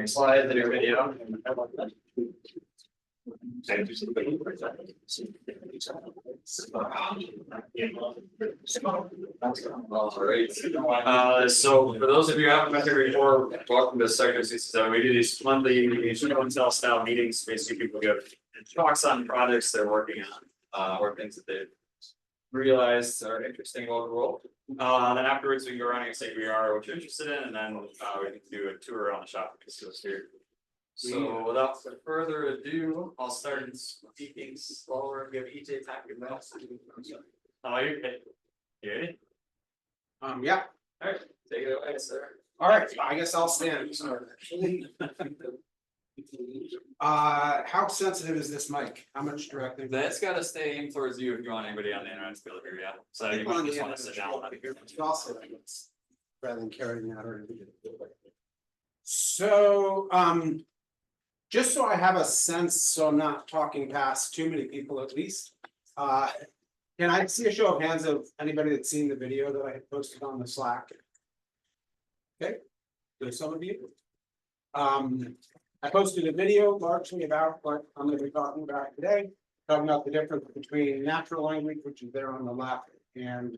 Slides in your video. So for those of you who haven't met here before, welcome to Sector67. We do these monthly show and tell style meetings. Basically, people give talks on projects they're working on, or things that they've realized are interesting about the world. Then afterwards, we can go around and say who we are, what you're interested in, and then we can do a tour around the shop. Here. So without further ado, I'll start speaking slower. We have EJ packing mouse. Oh, you're good. You ready? Yeah. All right, take it away, sir. All right, I guess I'll stand. How sensitive is this mic? How much directly? That's got to stay in towards you if you want anybody on the internet to be able to hear you. So you might just want to sit down. Also, rather than carrying that or anything. So, just so I have a sense, so I'm not talking past too many people at least. Can I see a show of hands of anybody that's seen the video that I had posted on the Slack? Okay, there's some of you. I posted a video largely about what I'm going to be talking about today, talking about the difference between natural language, which is there on the left, and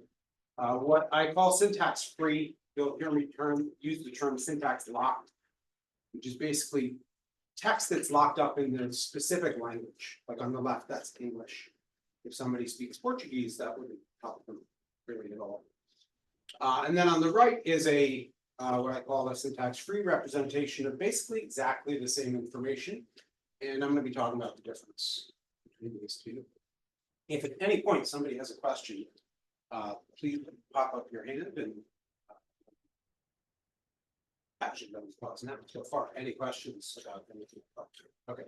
what I call syntax free. You'll hear me use the term syntax locked, which is basically text that's locked up in the specific language. Like on the left, that's English. If somebody speaks Portuguese, that wouldn't help them really at all. And then on the right is a what I call a syntax-free representation of basically exactly the same information. And I'm going to be talking about the difference between these two. If at any point somebody has a question, please pop up your hand and actually don't pause now so far. Any questions about anything? Okay.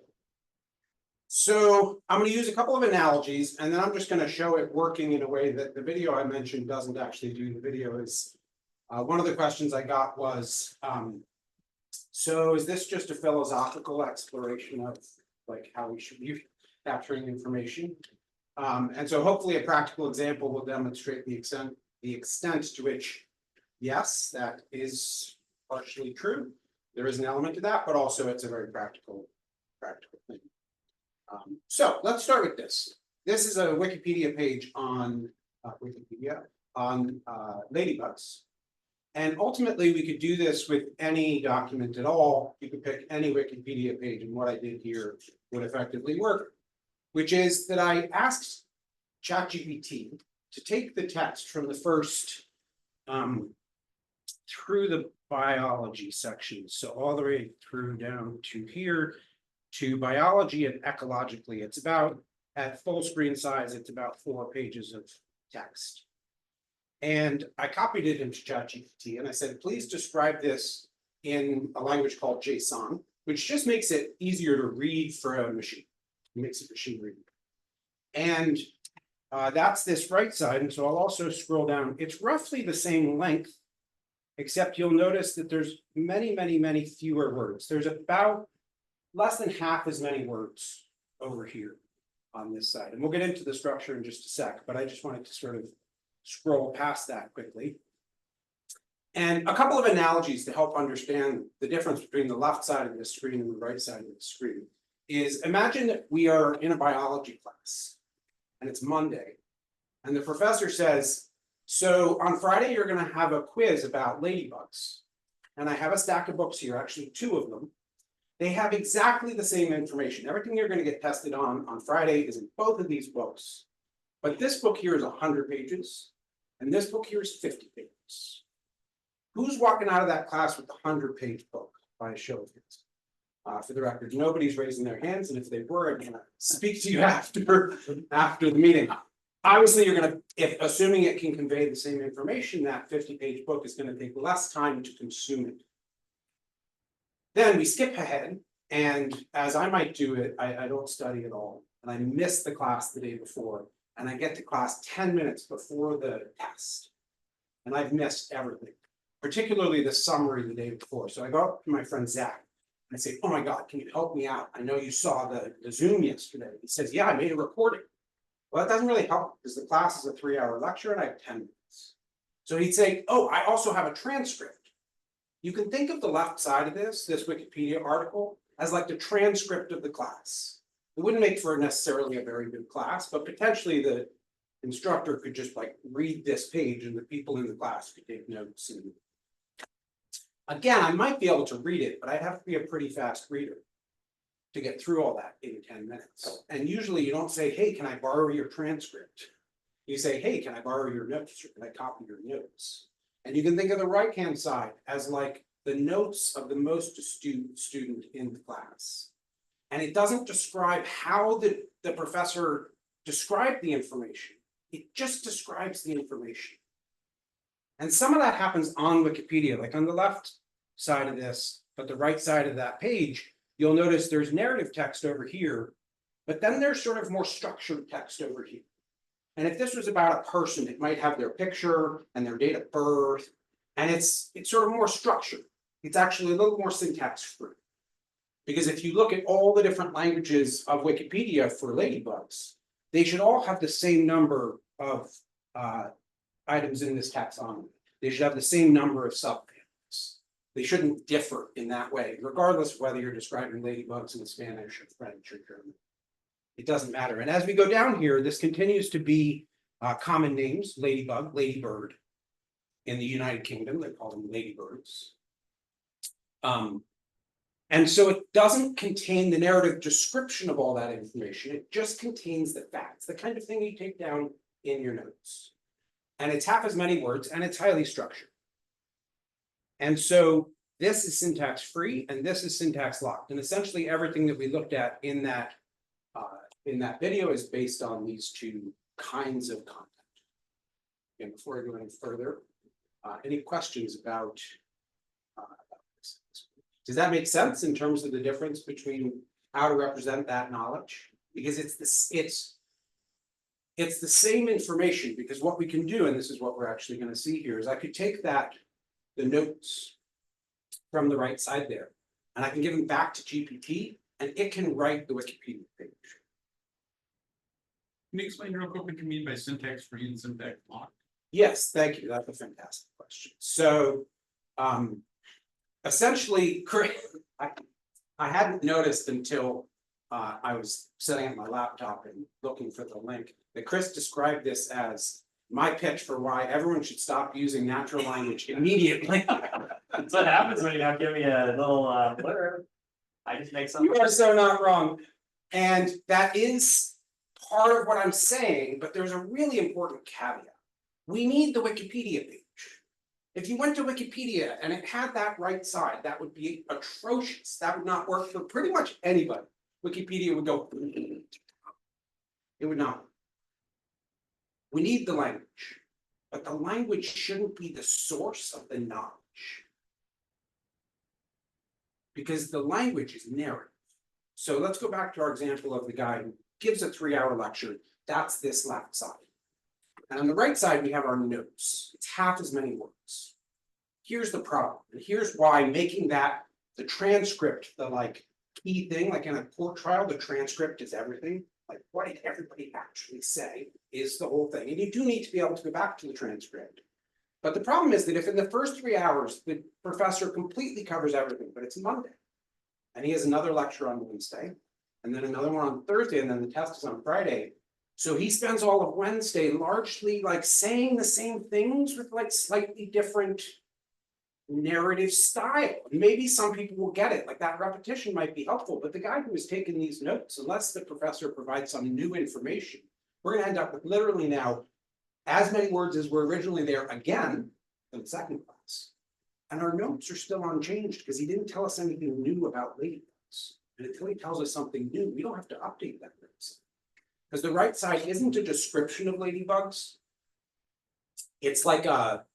So I'm going to use a couple of analogies, and then I'm just going to show it working in a way that the video I mentioned doesn't actually do. The video is one of the questions I got was, so is this just a philosophical exploration of like how we should be capturing information? And so hopefully a practical example will demonstrate the extent to which, yes, that is partially true. There is an element to that, but also it's a very practical thing. So let's start with this. This is a Wikipedia page on ladybugs. And ultimately, we could do this with any document at all. You could pick any Wikipedia page, and what I did here would effectively work, which is that I asked ChatGPT to take the text from the first through the biology section, so all the way through down to here to biology and ecologically. It's about, at full screen size, it's about 4 pages of text. And I copied it into ChatGPT and I said, please describe this in a language called JSON, which just makes it easier to read for a machine. It makes it machine readable. And that's this right side. And so I'll also scroll down. It's roughly the same length, except you'll notice that there's many fewer words. There's about less than half as many words over here on this side. And we'll get into the structure in just a sec, but I just wanted to sort of scroll past that quickly. And a couple of analogies to help understand the difference between the left side of the screen and the right side of the screen is, imagine that we are in a biology class and it's Monday and the professor says, so on Friday, you're going to have a quiz about ladybugs. And I have a stack of books here, actually 2 of them. They have exactly the same information. Everything you're going to get tested on Friday is in both of these books. But this book here is 100 pages, and this book here is 50 pages. Who's walking out of that class with the 100-page book by a show of hands? For the record, nobody's raising their hands, and if they were, I'm going to speak to you after the meeting. Obviously, you're going to, assuming it can convey the same information, that 50-page book is going to take less time to consume it. Then we skip ahead, and as I might do it, I don't study at all, and I miss the class the day before, and I get to class 10 minutes before the test. And I've missed everything, particularly the summary the day before. So I go up to my friend Zach, and I say, oh my God, can you help me out? I know you saw the Zoom yesterday. He says, yeah, I made a recording. Well, that doesn't really help because the class is a 3-hour lecture and I have 10 minutes. So he'd say, oh, I also have a transcript. You can think of the left side of this Wikipedia article, as like the transcript of the class. It wouldn't make for necessarily a very good class, but potentially the instructor could just like read this page and the people in the class could take notes. And again, I might be able to read it, but I'd have to be a pretty fast reader to get through all that in 10 minutes. And usually you don't say, hey, can I borrow your transcript? You say, hey, can I borrow your notes, or can I copy your notes? And you can think of the right-hand side as like the notes of the most astute student in the class. And it doesn't describe how the professor described the information. It just describes the information. And some of that happens on Wikipedia, like on the left side of this, but the right side of that page, you'll notice there's narrative text over here, but then there's sort of more structured text over here. And if this was about a person, it might have their picture and their date of birth, and it's sort of more structured. It's actually a little more syntax free. Because if you look at all the different languages of Wikipedia for ladybugs, they should all have the same number of items in this taxonomy. They should have the same number of subfamilies. They shouldn't differ in that way, regardless of whether you're describing ladybugs in Spanish or French or German. It doesn't matter. And as we go down here, this continues to be common names: ladybug, ladybird. In the United Kingdom, they call them ladybirds. And so it doesn't contain the narrative description of all that information. It just contains the facts, the kind of thing you take down in your notes. And it's half as many words, and it's highly structured. And so this is syntax free, and this is syntax locked. And essentially everything that we looked at in that video is based on these two kinds of content. And before I go any further, any questions about this? Does that make sense in terms of the difference between how to represent that knowledge? Because it's the same information, because what we can do, and this is what we're actually going to see here, is I could take the notes from the right side there, and I can give them back to GPT, and it can write the Wikipedia page. Can you explain real quick what you mean by syntax free and syntax locked? Yes, thank you. That's a fantastic question. So, essentially, I hadn't noticed until I was setting up my laptop and looking for the link that Chris described this as my pitch for why everyone should stop using natural language immediately. That's what happens when you don't give me a little blurb. I just make something. You are so not wrong. And that is part of what I'm saying, but there's a really important caveat. We need the Wikipedia page. If you went to Wikipedia and it had that right side, that would be atrocious. That would not work for pretty much anybody. Wikipedia would go, it would not. We need the language, but the language shouldn't be the source of the knowledge. Because the language is narrative. So let's go back to our example of the guy who gives a 3-hour lecture. That's this left side. And on the right side, we have our notes. It's half as many words. Here's the problem, and here's why making that the transcript, the like key thing, like in a court trial, the transcript is everything. Like, what did everybody actually say is the whole thing. And you do need to be able to go back to the transcript. But the problem is that if in the first 3 hours, the professor completely covers everything, but it's Monday, and he has another lecture on Wednesday, and then another one on Thursday, and then the test is on Friday. So he spends all of Wednesday largely like saying the same things with like slightly different narrative style. Maybe some people will get it, like that repetition might be helpful, but the guy who was taking these notes, unless the professor provides some new information, we're going to end up with literally now as many words as were originally there again in the second class. And our notes are still unchanged because he didn't tell us anything new about ladybugs. And until he tells us something new, we don't have to update that notes. Because the right side isn't a description of ladybugs. It's like a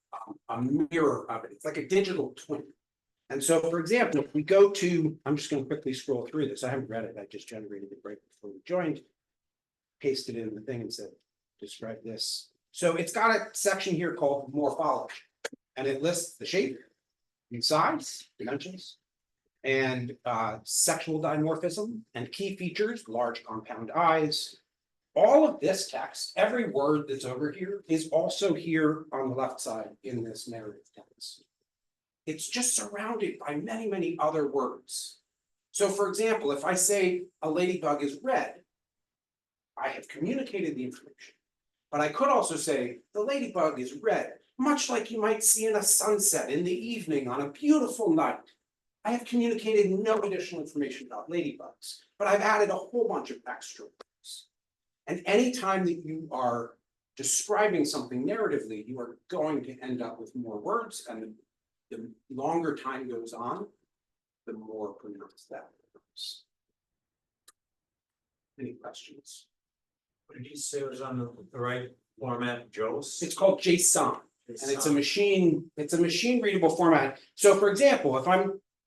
mirror of it. It's like a digital twin. And so, for example, if we go to, I'm just going to quickly scroll through this. I haven't read it. I just generated it right before we joined. Pasted it in the thing and said, describe this. So it's got a section here called morphology, and it lists the shape, and size, dimensions, and sexual dimorphism and key features, large compound eyes. All of this text, every word that's over here is also here on the left side in this narrative text. It's just surrounded by many, many other words. So for example, if I say a ladybug is red, I have communicated the information. But I could also say the ladybug is red, much like you might see in a sunset in the evening on a beautiful night. I have communicated no additional information about ladybugs, but I've added a whole bunch of extra words. And anytime that you are describing something narratively, you are going to end up with more words, and the longer time goes on, the more pronounced that becomes. Any questions? What did you say was on the right format, Joe's? It's called JSON, and it's a machine readable format. So for example,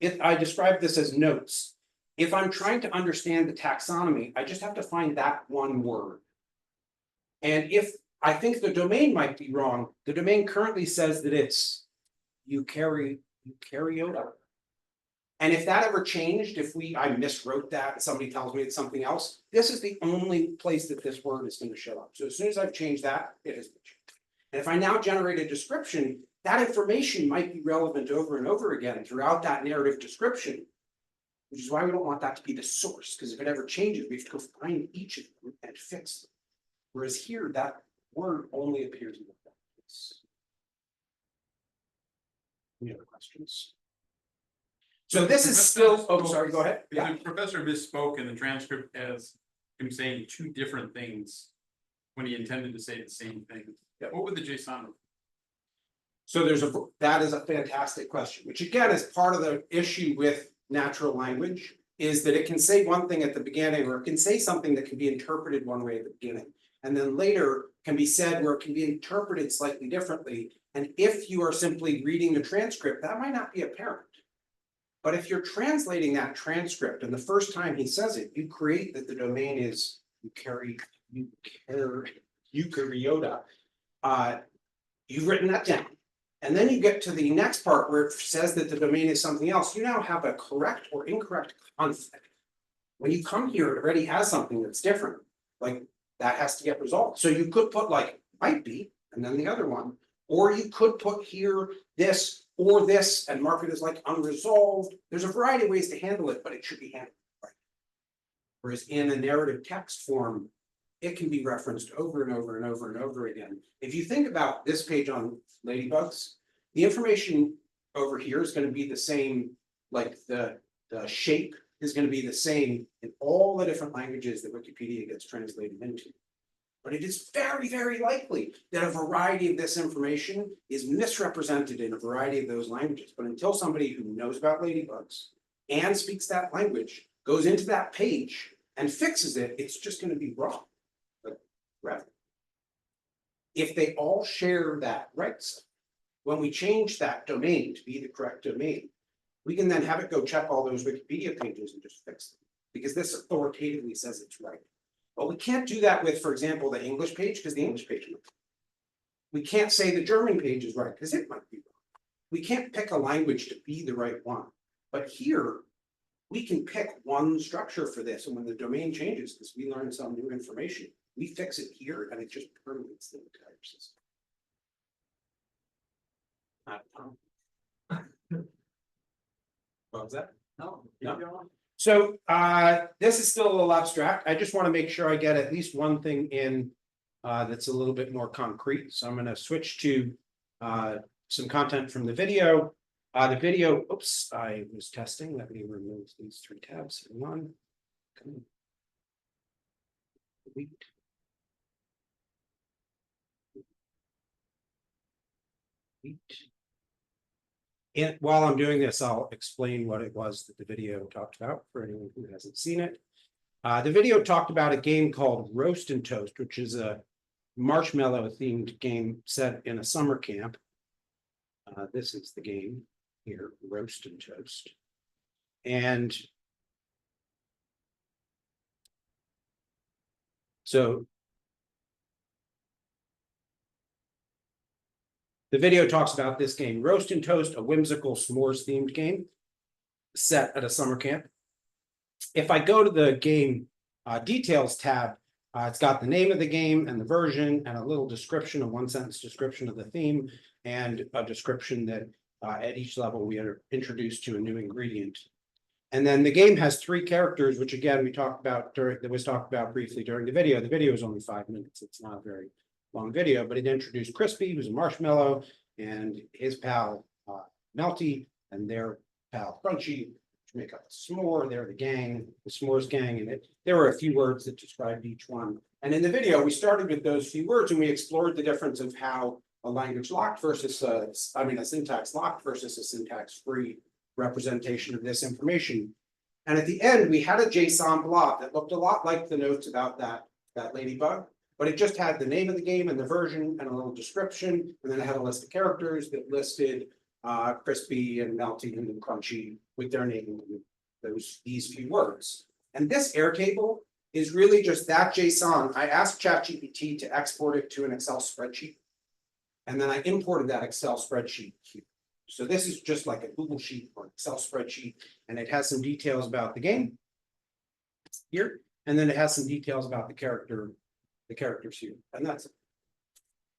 if I describe this as notes, if I'm trying to understand the taxonomy, I just have to find that one word. And if I think the domain might be wrong, the domain currently says that it's eukaryote. And if that ever changed, if I miswrote that and somebody tells me it's something else, this is the only place that this word is going to show up. So as soon as I've changed that, it has been changed. And if I now generate a description, that information might be relevant over and over again throughout that narrative description, which is why we don't want that to be the source, because if it ever changes, we have to go find each of them and fix them. Whereas here, that word only appears in the place. Any other questions? So this is still, oh, sorry, go ahead. Yeah. The professor misspoke in the transcript as him saying two different things when he intended to say the same thing. Yeah. What would the JSON? So that is a fantastic question, which again is part of the issue with natural language, is that it can say one thing at the beginning, or it can say something that can be interpreted one way at the beginning, and then later can be said where it can be interpreted slightly differently. And if you are simply reading the transcript, that might not be apparent. But if you're translating that transcript and the first time he says it, you create that the domain is eukaryota. You've written that down. And then you get to the next part where it says that the domain is something else. You now have a correct or incorrect conflict. When you come here, it already has something that's different. Like that has to get resolved. So you could put like might be, and then the other one, or you could put here this or this and mark it as like unresolved. There's a variety of ways to handle it, but it should be handled right. Whereas in a narrative text form, it can be referenced over and over and over and over again. If you think about this page on ladybugs, the information over here is going to be the same, like the shape is going to be the same in all the different languages that Wikipedia gets translated into. But it is very, very likely that a variety of this information is misrepresented in a variety of those languages. But until somebody who knows about ladybugs and speaks that language goes into that page and fixes it, it's just going to be wrong. But rather, if they all share that rights, when we change that domain to be the correct domain, we can then have it go check all those Wikipedia pages and just fix them, because this authoritatively says it's right. But we can't do that with, for example, the English page, because the English page might be. We can't say the German page is right, because it might be wrong. We can't pick a language to be the right one. But here, we can pick one structure for this, and when the domain changes, because we learn some new information, we fix it here, and it just permeates the entire system. What was that? No. No. So this is still a little abstract. I just want to make sure I get at least one thing in that's a little bit more concrete. So I'm going to switch to some content from the video. The video, oops, I was testing. Let me remove these three tabs. Hang on. Delete. And while I'm doing this, I'll explain what it was that the video talked about for anyone who hasn't seen it. The video talked about a game called Roast and Toast, which is a marshmallow themed game set in a summer camp. This is the game. here, roast and toast. And so the video talks about this game, Roast and Toast, a whimsical s'mores themed game set at a summer camp. If I go to the game details tab, it's got the name of the game and the version and a little description, a one-sentence description of the theme, and a description that at each level we are introduced to a new ingredient. And then the game has 3 characters, which again we talked about that was talked about briefly during the video. The video is only 5 minutes. It's not a very long video, but it introduced Crispy, who's a marshmallow, and his pal Melty, and their pal Crunchy, to make up a s'more. They're the gang, the s'mores gang, and there were a few words that described each one. And in the video, we started with those few words, and we explored the difference of how a language locked versus a syntax locked versus a syntax free representation of this information. And at the end, we had a JSON blob that looked a lot like the notes about that ladybug, but it just had the name of the game and the version and a little description, and then it had a list of characters that listed Crispy and Melty and Crunchy with their name and these few words. And this Airtable is really just that JSON. I asked ChatGPT to export it to an Excel spreadsheet, and then I imported that Excel spreadsheet here. So this is just like a Google Sheet or Excel spreadsheet, and it has some details about the game here, and then it has some details about the characters here, and that's it.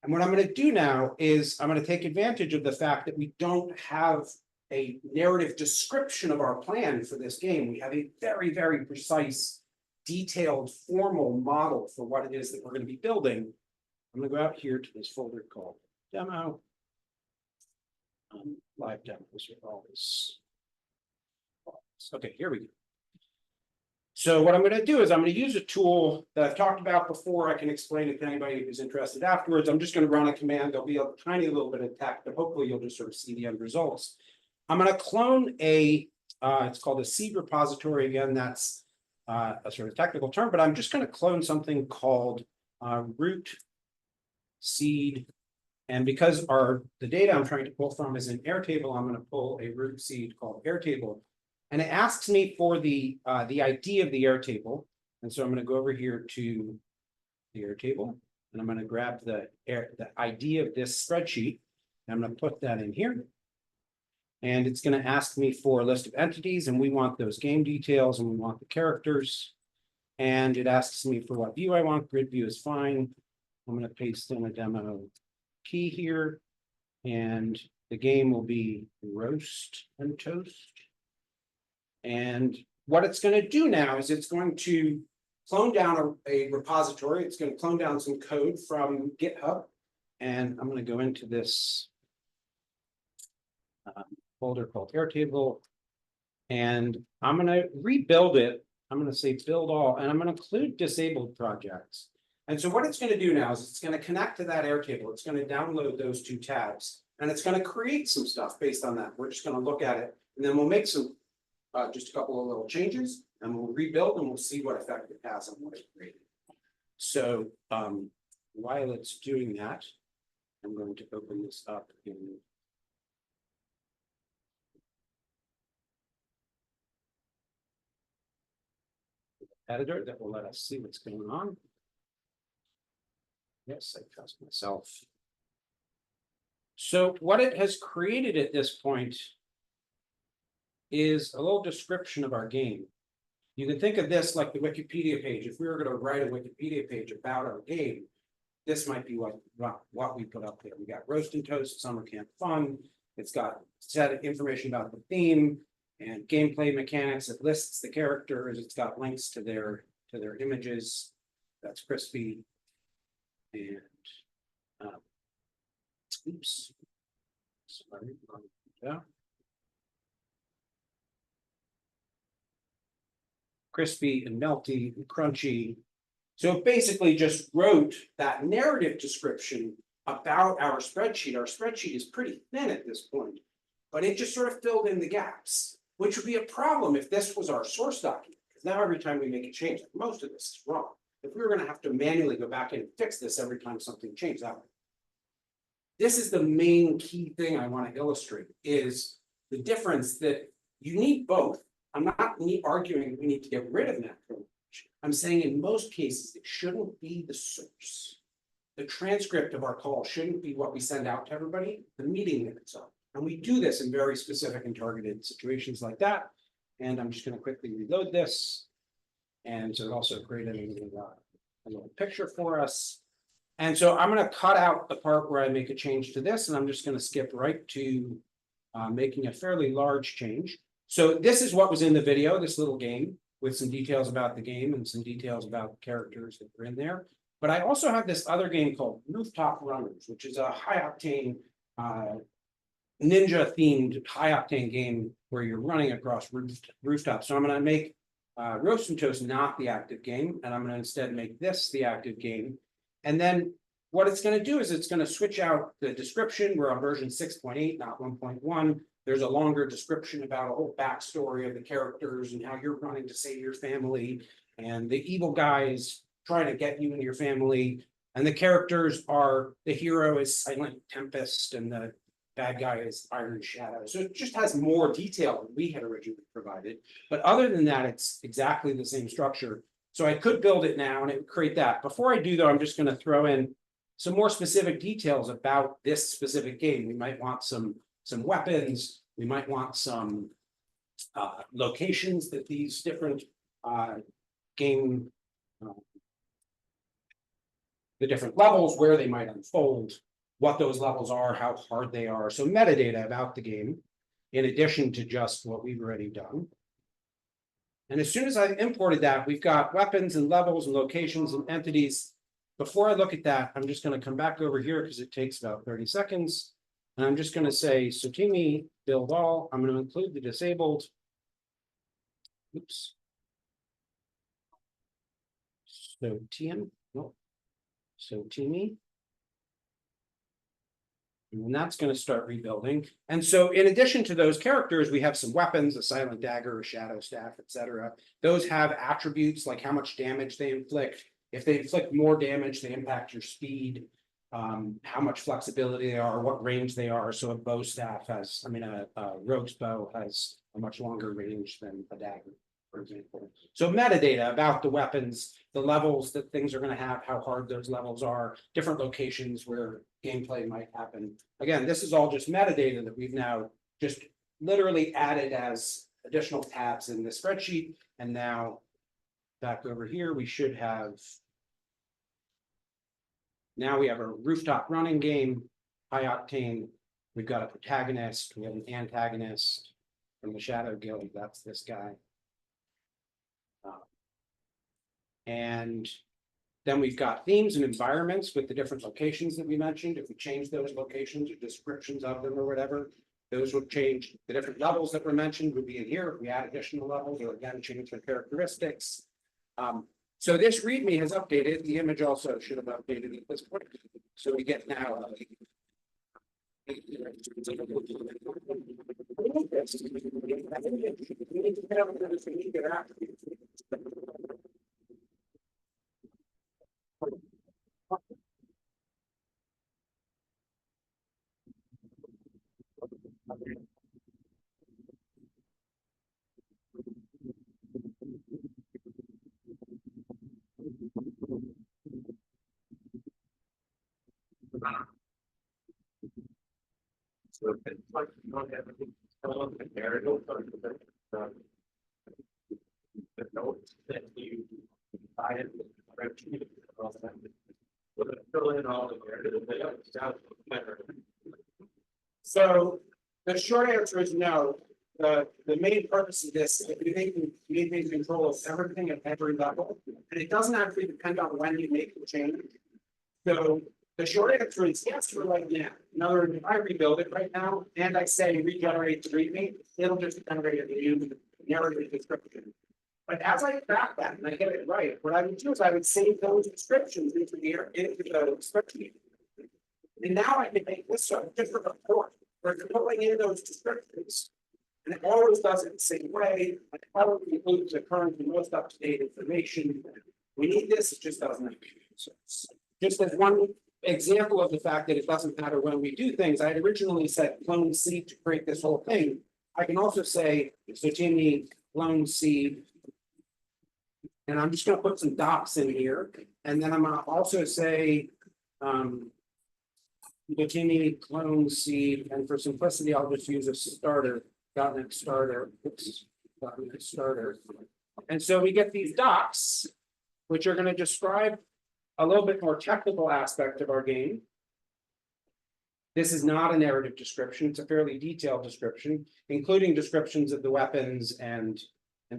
And what I'm going to do now is I'm going to take advantage of the fact that we don't have a narrative description of our plan for this game. We have a very, very precise, detailed, formal model for what it is that we're going to be building. I'm going to go out here to this folder called Demo. Live demos with all this. Okay, here we go. So what I'm going to do is I'm going to use a tool that I've talked about before. I can explain it to anybody who's interested afterwards. I'm just going to run a command. There'll be a tiny little bit of text, but hopefully you'll just sort of see the end results. I'm going to clone it's called a seed repository. Again, that's a sort of technical term, but I'm just going to clone something called root seed. And because the data I'm trying to pull from is an Airtable, I'm going to pull a root seed called Airtable. And it asks me for the ID of the Airtable. And so I'm going to go over here to the Airtable, and I'm going to grab the ID of this spreadsheet. And I'm going to put that in here. And it's going to ask me for a list of entities, and we want those game details, and we want the characters. And it asks me for what view I want. Grid view is fine. I'm going to paste in a demo key here, and the game will be Roast and Toast. And what it's going to do now is it's going to clone down a repository. It's going to clone down some code from GitHub, and I'm going to go into this folder called Airtable, and I'm going to rebuild it. I'm going to say build all, and I'm going to include disabled projects. And so what it's going to do now is it's going to connect to that Airtable. It's going to download those 2 tabs, and it's going to create some stuff based on that. We're just going to look at it, and then we'll make some just a couple of little changes, and we'll rebuild, and we'll see what effect it has on what it created. So while it's doing that, I'm going to open this up in the editor that will let us see what's going on. Yes, I trust myself. So what it has created at this point is a little description of our game. You can think of this like the Wikipedia page. If we were going to write a Wikipedia page about our game, this might be what we put up there. We got Roast and Toast, Summer Camp Fun. It's got set information about the theme and gameplay mechanics. It lists the characters. It's got links to their images. That's Crispy. And oops, sorry, yeah. Crispy and Melty and Crunchy. So it basically just wrote that narrative description about our spreadsheet. Our spreadsheet is pretty thin at this point, but it just sort of filled in the gaps, which would be a problem if this was our source document. Because now every time we make a change, most of this is wrong. If we were going to have to manually go back in and fix this every time something changed, this is the main key thing I want to illustrate is the difference that you need both. I'm not arguing we need to get rid of that privilege. I'm saying in most cases, it shouldn't be the source. The transcript of our call shouldn't be what we send out to everybody, the meeting minutes are. And we do this in very specific and targeted situations like that. And I'm just going to quickly reload this. And so it also created a little picture for us. And so I'm going to cut out the part where I make a change to this, and I'm just going to skip right to making a fairly large change. So this is what was in the video, this little game, with some details about the game and some details about the characters that were in there. But I also have this other game called Rooftop Runners, which is a high octane ninja themed high octane game where you're running across rooftops. So I'm going to make Roast and Toast not the active game, and I'm going to instead make this the active game. And then what it's going to do is it's going to switch out the description. We're on version 6.8, not 1.1. There's a longer description about a whole backstory of the characters and how you're running to save your family. And the evil guy is trying to get you and your family. And the characters are, the hero is Silent Tempest and the bad guy is Iron Shadow. So it just has more detail than we had originally provided. But other than that, it's exactly the same structure. So I could build it now and it would create that. Before I do though, I'm just going to throw in some more specific details about this specific game. We might want some weapons. We might want some locations that these different game, the different levels where they might unfold, what those levels are, how hard they are. So metadata about the game, in addition to just what we've already done. And as soon as I imported that, we've got weapons and levels and locations and entities. Before I look at that, I'm just going to come back over here because it takes about 30 seconds. And I'm just going to say, Sotimi, build all. I'm going to include the disabled. Oops. So TM, no. So Sotimi. And that's going to start rebuilding. And so in addition to those characters, we have some weapons, a silent dagger, a shadow staff, etc. Those have attributes like how much damage they inflict. If they inflict more damage, they impact your speed, how much flexibility they are, what range they are. So a bow staff has, a rogue's bow has a much longer range than a dagger, for example. So metadata about the weapons, the levels that things are going to have, how hard those levels are, different locations where gameplay might happen. Again, this is all just metadata that we've now just literally added as additional tabs in the spreadsheet. And now back over here, we should have, now we have a rooftop running game, high octane. We've got a protagonist, we have an antagonist from the Shadow Guild, that's this guy. And then we've got themes and environments with the different locations that we mentioned. If we change those locations or descriptions of them or whatever, those would change. The different levels that were mentioned would be in here. If we add additional levels or again, change their characteristics. So this README has updated. The image also should have updated at this point. So we get now. So it's like you don't have anything to compare the notes that you buy it. Fill in all the narrative. So the short answer is no. The main purpose of this is you need control of everything at every level, and it doesn't actually depend on when you make the change. So the short answer is yes for right now. In other words, if I rebuild it right now and I say regenerate the README, it'll just generate a new narrative description. But as I back that and I get it right, what I would do is I would save those descriptions into the spreadsheet. And now I can make this a different report where it's pulling in those descriptions. And it always does it the same way. It always includes the current and most up-to-date information. We need this, it just doesn't make sense. Just as one example of the fact that it doesn't matter when we do things, I had originally said clone C to create this whole thing. I can also say zucchini clone seed. And I'm just gonna put some dots in here, and then I'm gonna also say, zucchini clone seed, and for simplicity, I'll just use a starter, .NET starter, oops, .NET starter. And so we get these docs, which are gonna describe a little bit more technical aspect of our game. This is not a narrative description, it's a fairly detailed description, including descriptions of the weapons and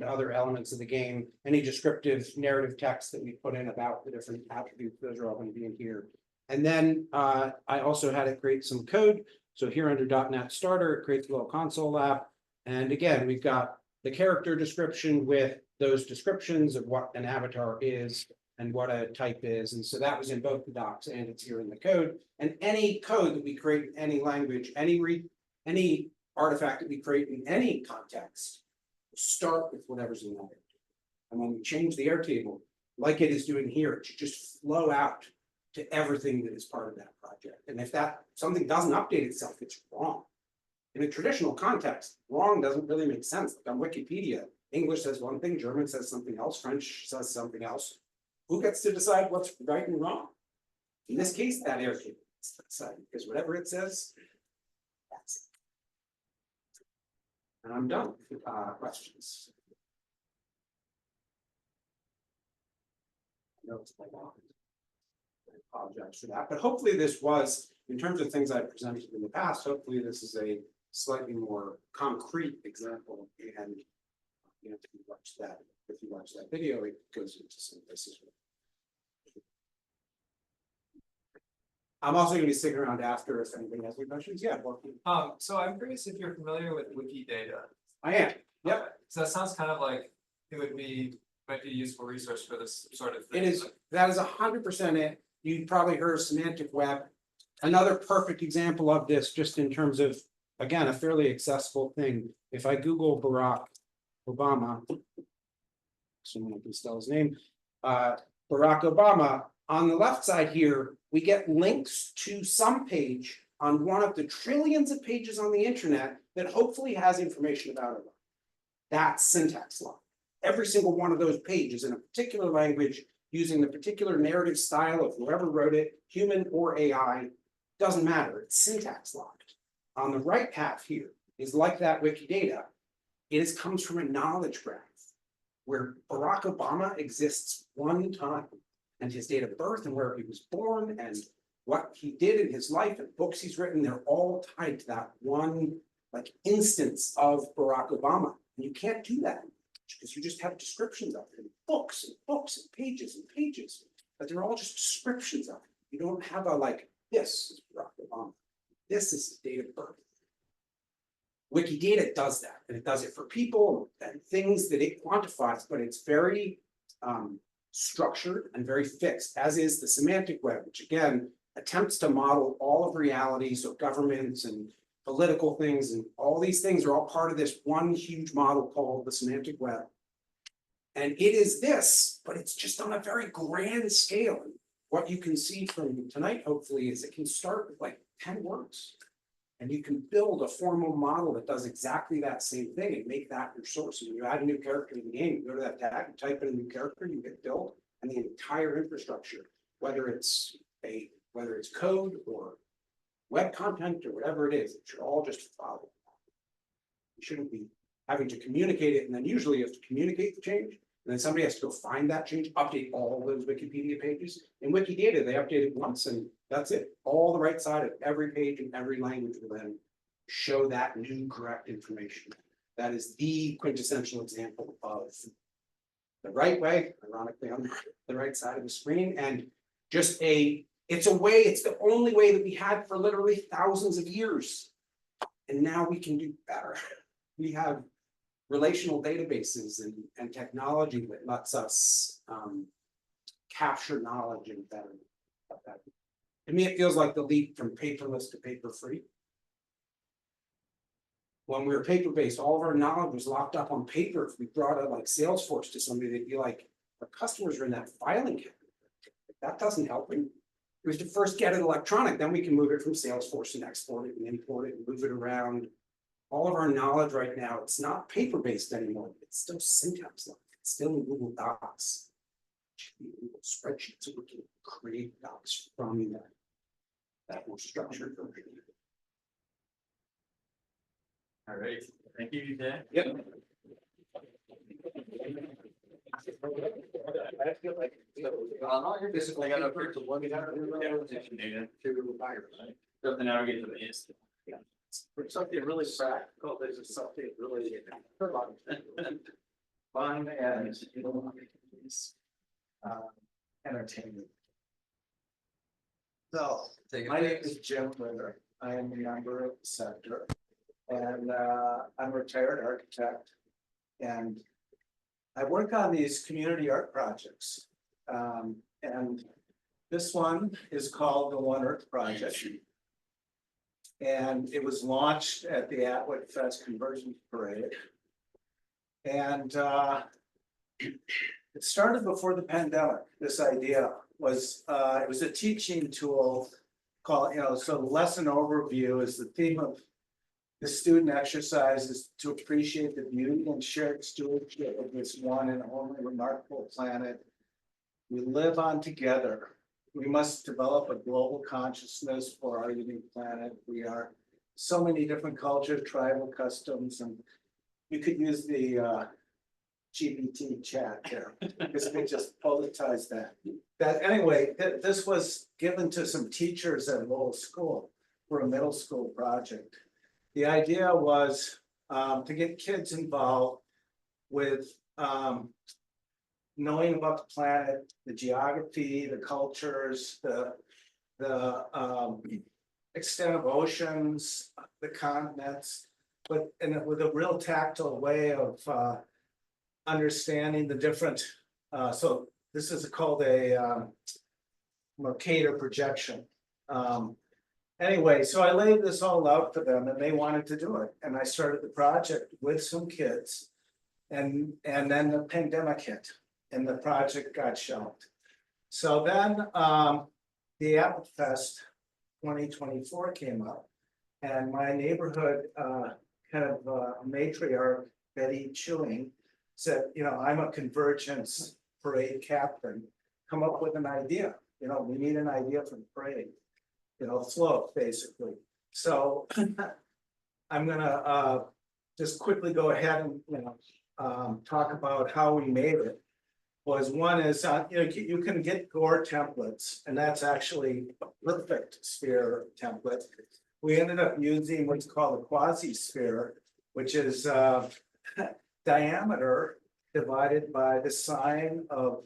other elements of the game, any descriptive narrative text that we put in about the different attributes, those are all going to be in here. And then I also had it create some code. So here under .NET Starter, it creates a little console app. And again, we've got the character description with those descriptions of what an avatar is and what a type is. And so that was in both the docs and it's here in the code. And any code that we create in any language, any artifact that we create in any context, start with whatever's in there. And when we change the Airtable, like it is doing here, it should just flow out to everything that is part of that project. And if that something doesn't update itself, it's wrong. In a traditional context, wrong doesn't really make sense. Like on Wikipedia, English says one thing, German says something else, French says something else. Who gets to decide what's right and wrong? In this case, that Airtable gets to decide, because whatever it says, that's it. And I'm done with questions. I know it's my long. I apologize for that, but hopefully this was, in terms of things I've presented in the past, hopefully this is a slightly more concrete example. And you know, if you watch that video, it goes into some places. I'm also going to be sticking around after if anybody has any questions. Yeah, well, So I'm curious if you're familiar with Wikidata. I am. Yep. So that sounds kind of like it might be a useful resource for this sort of thing. It is, that is 100% it. You probably heard of semantic web. Another perfect example of this, just in terms of, again, a fairly accessible thing. If I Google Barack Obama, someone can spell his name, Barack Obama, on the left side here, we get links to some page on one of the trillions of pages on the internet that hopefully has information about it. That's syntax lock. Every single one of those pages in a particular language using the particular narrative style of whoever wrote it, human or AI, doesn't matter, it's syntax locked. On the right half here is like that Wikidata. It comes from a knowledge graph where Barack Obama exists one time and his date of birth and where he was born and what he did in his life and books he's written, they're all tied to that one like instance of Barack Obama. And you can't do that because you just have descriptions of it in books and books and pages, but they're all just descriptions of it. You don't have a like, this is Barack Obama, this is his date of birth. Wikidata does that, and it does it for people and things that it quantifies, but it's very structured and very fixed, as is the semantic web, which again attempts to model all of reality, so governments and political things and all these things are all part of this one huge model called the semantic web. And it is this, but it's just on a very grand scale. What you can see from tonight, hopefully, is it can start with like 10 words. And you can build a formal model that does exactly that same thing and make that your source. And when you add a new character to the game, you go to that tag, you type in a new character, you get build, and the entire infrastructure, whether it's code or web content or whatever it is, it should all just follow. You shouldn't be having to communicate it, and then usually you have to communicate the change, and then somebody has to go find that change, update all those Wikipedia pages. In Wikidata, they update it once, and that's it. All the right side of every page in every language will then show that new correct information. That is the quintessential example of the right way, ironically on the right side of the screen, and just it's the only way that we had for literally thousands of years. And now we can do better. We have relational databases and technology that lets us capture knowledge in better. To me, it feels like the leap from paperless to paper-free. When we were paper-based, all of our knowledge was locked up on paper. If we brought a like Salesforce to somebody, they'd be like, our customers are in that filing cabinet. That doesn't help me. We have to first get it electronic, then we can move it from Salesforce and export it and import it and move it around. all of our knowledge right now, it's not paper-based anymore, it's still syntax, it's still in Google Docs. It should be in Google Spreadsheets, so we can create docs from that. That more structured version. All right, thank you, Dan. Yep. Basically, got up here to look at to navigate to the east. For something really practical, there's just something really fun and, you know, entertaining. So, my name is Jim Ritter. I am a member of the sector. And I'm a retired architect. And I work on these community art projects. And this one is called the One Earth Project. And it was launched at the AtwoodFest Conversion Parade. And it started before the pandemic. This idea was, it was a teaching tool called, so lesson overview is the theme of the student exercises to appreciate the beauty and shared stewardship of this one and only remarkable planet we live on together. We must develop a global consciousness for our unique planet. We are so many different cultures, tribal customs, and we could use the GPT chat there, because we just politize that. Anyway, this was given to some teachers at Lowell School for a middle school project. The idea was to get kids involved with knowing about the planet, the geography, the cultures, the extent of oceans, the continents, but with a real tactile way of understanding the different. So this is called a Mercator projection. Anyway, so I laid this all out for them and they wanted to do it. And I started the project with some kids. And then the pandemic hit and the project got shelved. So then the AtwoodFest 2024 came up and my neighborhood kind of matriarch, Betty Chewing, said, I'm a convergence parade captain, come up with an idea. We need an idea for the parade. Float basically. So I'm gonna just quickly go ahead and talk about how we made it. One is you can get gore templates, and that's actually a perfect sphere template. We ended up using what's called a quasi-sphere, which is diameter divided by the sine of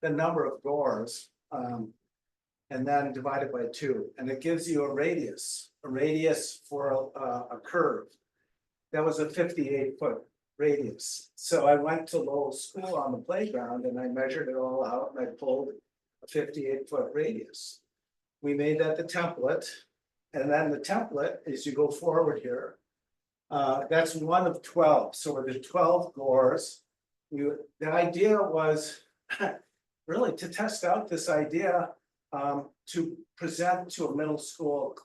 the number of gores, and then divided by 2, and it gives you a radius for a curve. That was a 58-foot radius. So I went to Lowell School on the playground and I measured it all out and I pulled a 58-foot radius. We made that the template, and then the template, as you go forward here, that's one of 12. So with the 12 gores, the idea was really to test out this idea to present to a middle school,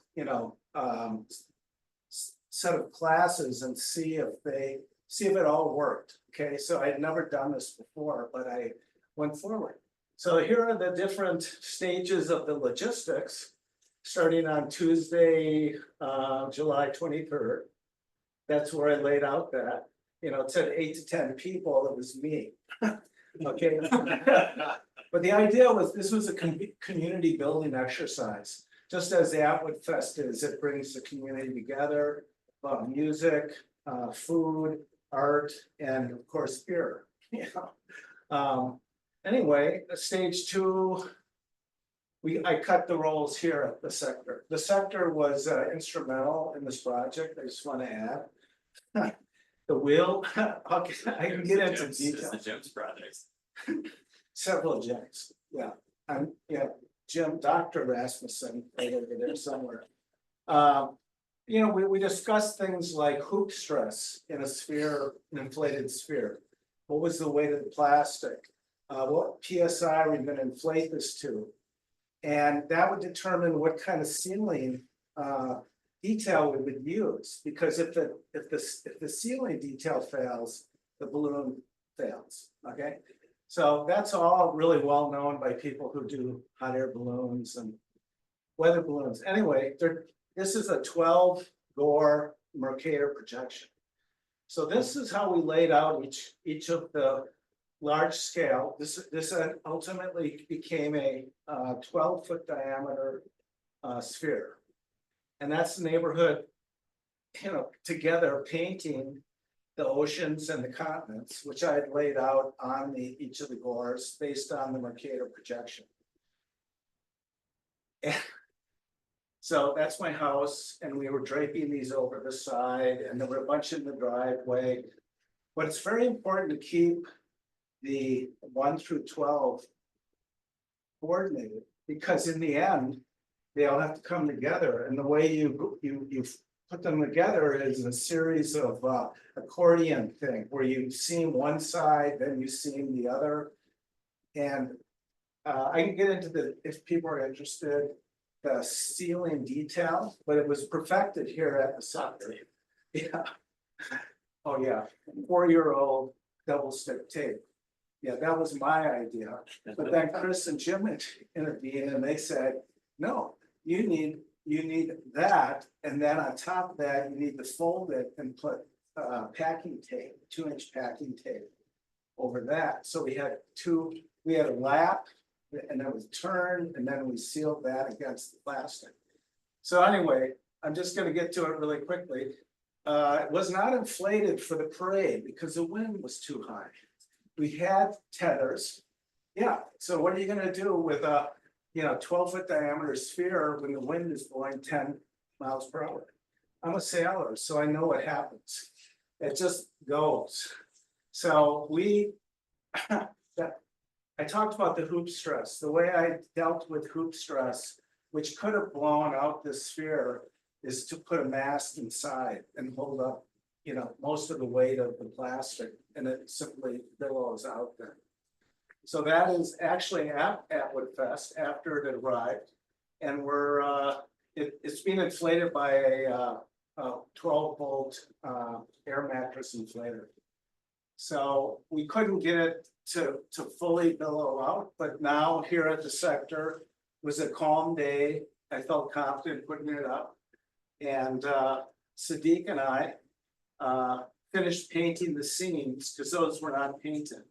set of classes and see if it all worked. Okay, so I had never done this before, but I went forward. So here are the different stages of the logistics, starting on Tuesday, July 23rd. That's where I laid out that, it said 8 to 10 people, it was me. Okay. But the idea was this was a community building exercise. Just as the AtwoodFest is, it brings the community together, music, food, art, and of course beer. Anyway, stage 2, I cut the rolls here at the sector. The sector was instrumental in this project. I just want to add. The wheel, okay, I can get into detail. The Jim's projects. Several Jims, yeah. Jim, Dr. Rasmussen, right over there somewhere. We discussed things like hoop stress in a sphere, an inflated sphere. What was the weight of the plastic? What PSI are we going to inflate this to? And that would determine what kind of ceiling detail we would use, because if the ceiling detail fails, the balloon fails, okay? So that's all really well known by people who do hot air balloons and weather balloons. Anyway, this is a 12 Gore Mercator projection. So this is how we laid out each of the large scale. This ultimately became a 12-foot diameter sphere. And that's the neighborhood, together painting the oceans and the continents, which I had laid out on each of the Gores based on the Mercator projection. And so that's my house, and we were draping these over the side, and there were a bunch in the driveway. But it's very important to keep the 1 through 12 coordinated, because in the end, they all have to come together, and the way you put them together is a series of accordion thing, where you seam one side, then you seam the other. And I can get into if people are interested, the ceiling detail, but it was perfected here at the sector. Yeah. Oh yeah, 4-year-old double stick tape. Yeah, that was my idea. But then Chris and Jim intervened and they said, no, you need that, and then on top of that, you need to fold it and put packing tape, 2-inch packing tape over that. So we had a lap, and then we turned, and then we sealed that against the plastic. So anyway, I'm just gonna get to it really quickly. It was not inflated for the parade because the wind was too high. We had tethers. Yeah, so what are you gonna do with a 12-foot diameter sphere when the wind is blowing 10 miles per hour? I'm a sailor, so I know what happens. It just goes. So I talked about the hoop stress. The way I dealt with hoop stress, which could have blown out the sphere, is to put a mast inside and hold up, most of the weight of the plastic, and it simply billows out then. So that is actually at AtwoodFest after it arrived, and it's being inflated by a 12-volt air mattress inflator. So we couldn't get it to fully billow out, but now here at the sector was a calm day. I felt confident putting it up, and Sadiq and I finished painting the seams, because those were not painted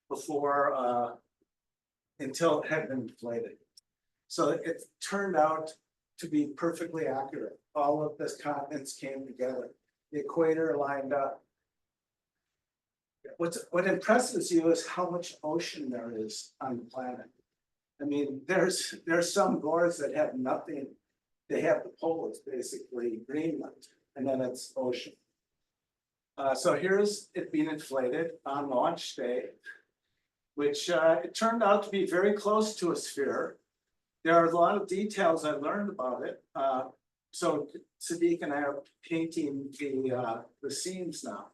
before until it had been inflated. So it turned out to be perfectly accurate. All of the continents came together. The equator lined up. What impresses you is how much ocean there is on the planet. I mean, there's some Gores that have nothing. They have the poles, basically Greenland, and then it's ocean. So here's it being inflated on launch day, which it turned out to be very close to a sphere. There are a lot of details I learned about it. So Sadiq and I are painting the seams now.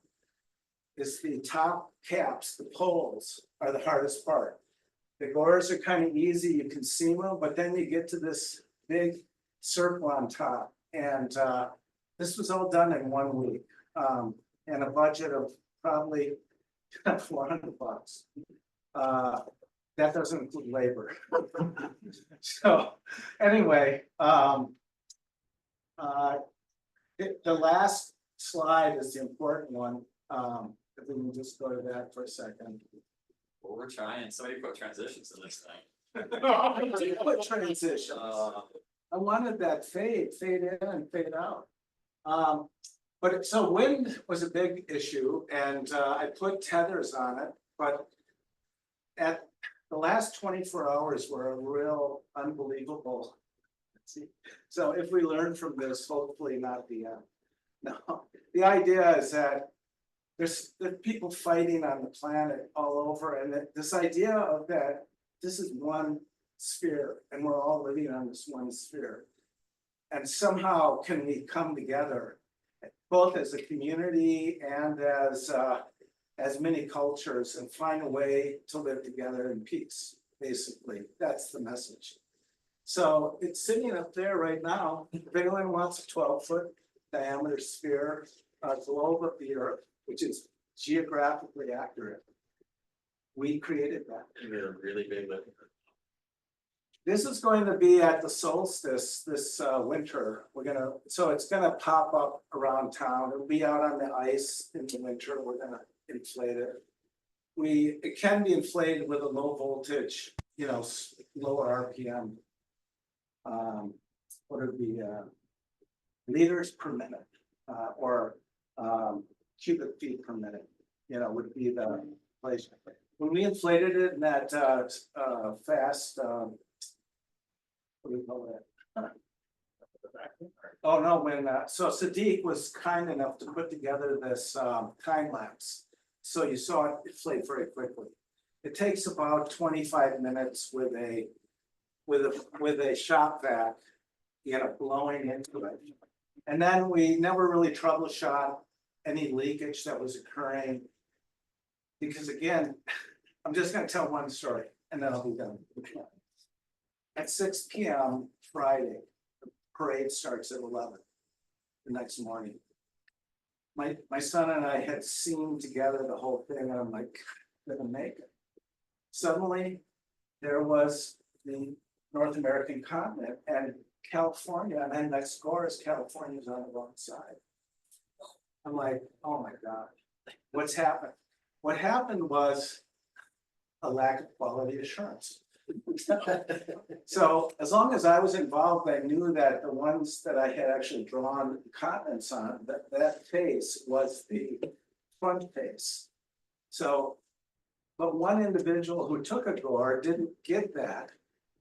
It's the top caps, the poles are the hardest part. The Gores are kind of easy, you can seam them, but then you get to this big circle on top. And this was all done in 1 week, and a budget of probably $400. That doesn't include labor. So anyway, the last slide is the important one. If we can just go to that for a second. Well, we're trying. Somebody put transitions in this thing. I did put transitions. I wanted that fade in and fade out. So wind was a big issue, and I put tethers on it, but at the last 24 hours were a real unbelievable. So if we learn from this, hopefully not the end. No, the idea is that there's people fighting on the planet all over, and this idea of that this is one sphere, and we're all living on this one sphere, and somehow can we come together, both as a community and as many cultures, and find a way to live together in peace. Basically, that's the message. So it's sitting up there right now. If anyone wants a 12-foot diameter sphere, globe of the earth, which is geographically accurate. We created that. They're really big, but This is going to be at the solstice this winter. So it's gonna pop up around town. It'll be out on the ice in the winter. We're gonna inflate it. It can be inflated with a low voltage, lower RPM. What are the liters per minute, or cubic feet per minute, would be the place. When we inflated it in that fast, what do we call that? Oh, no, so Sadiq was kind enough to put together this time lapse. So you saw it inflate very quickly. It takes about 25 minutes with a shop vac, blowing into it. And then we never really troubleshot any leakage that was occurring. Because again, I'm just gonna tell one story and then I'll be done. At 6 p.m. Friday, the parade starts at 11 the next morning. My son and I had seen together the whole thing, and I'm like, gonna make it. Suddenly, there was the North American continent and California, and then next door is California's on the wrong side. I'm like, oh my God, what's happened? What happened was a lack of quality assurance. So as long as I was involved, I knew that the ones that I had actually drawn continents on, that face was the front face. So, but one individual who took a drawer didn't get that.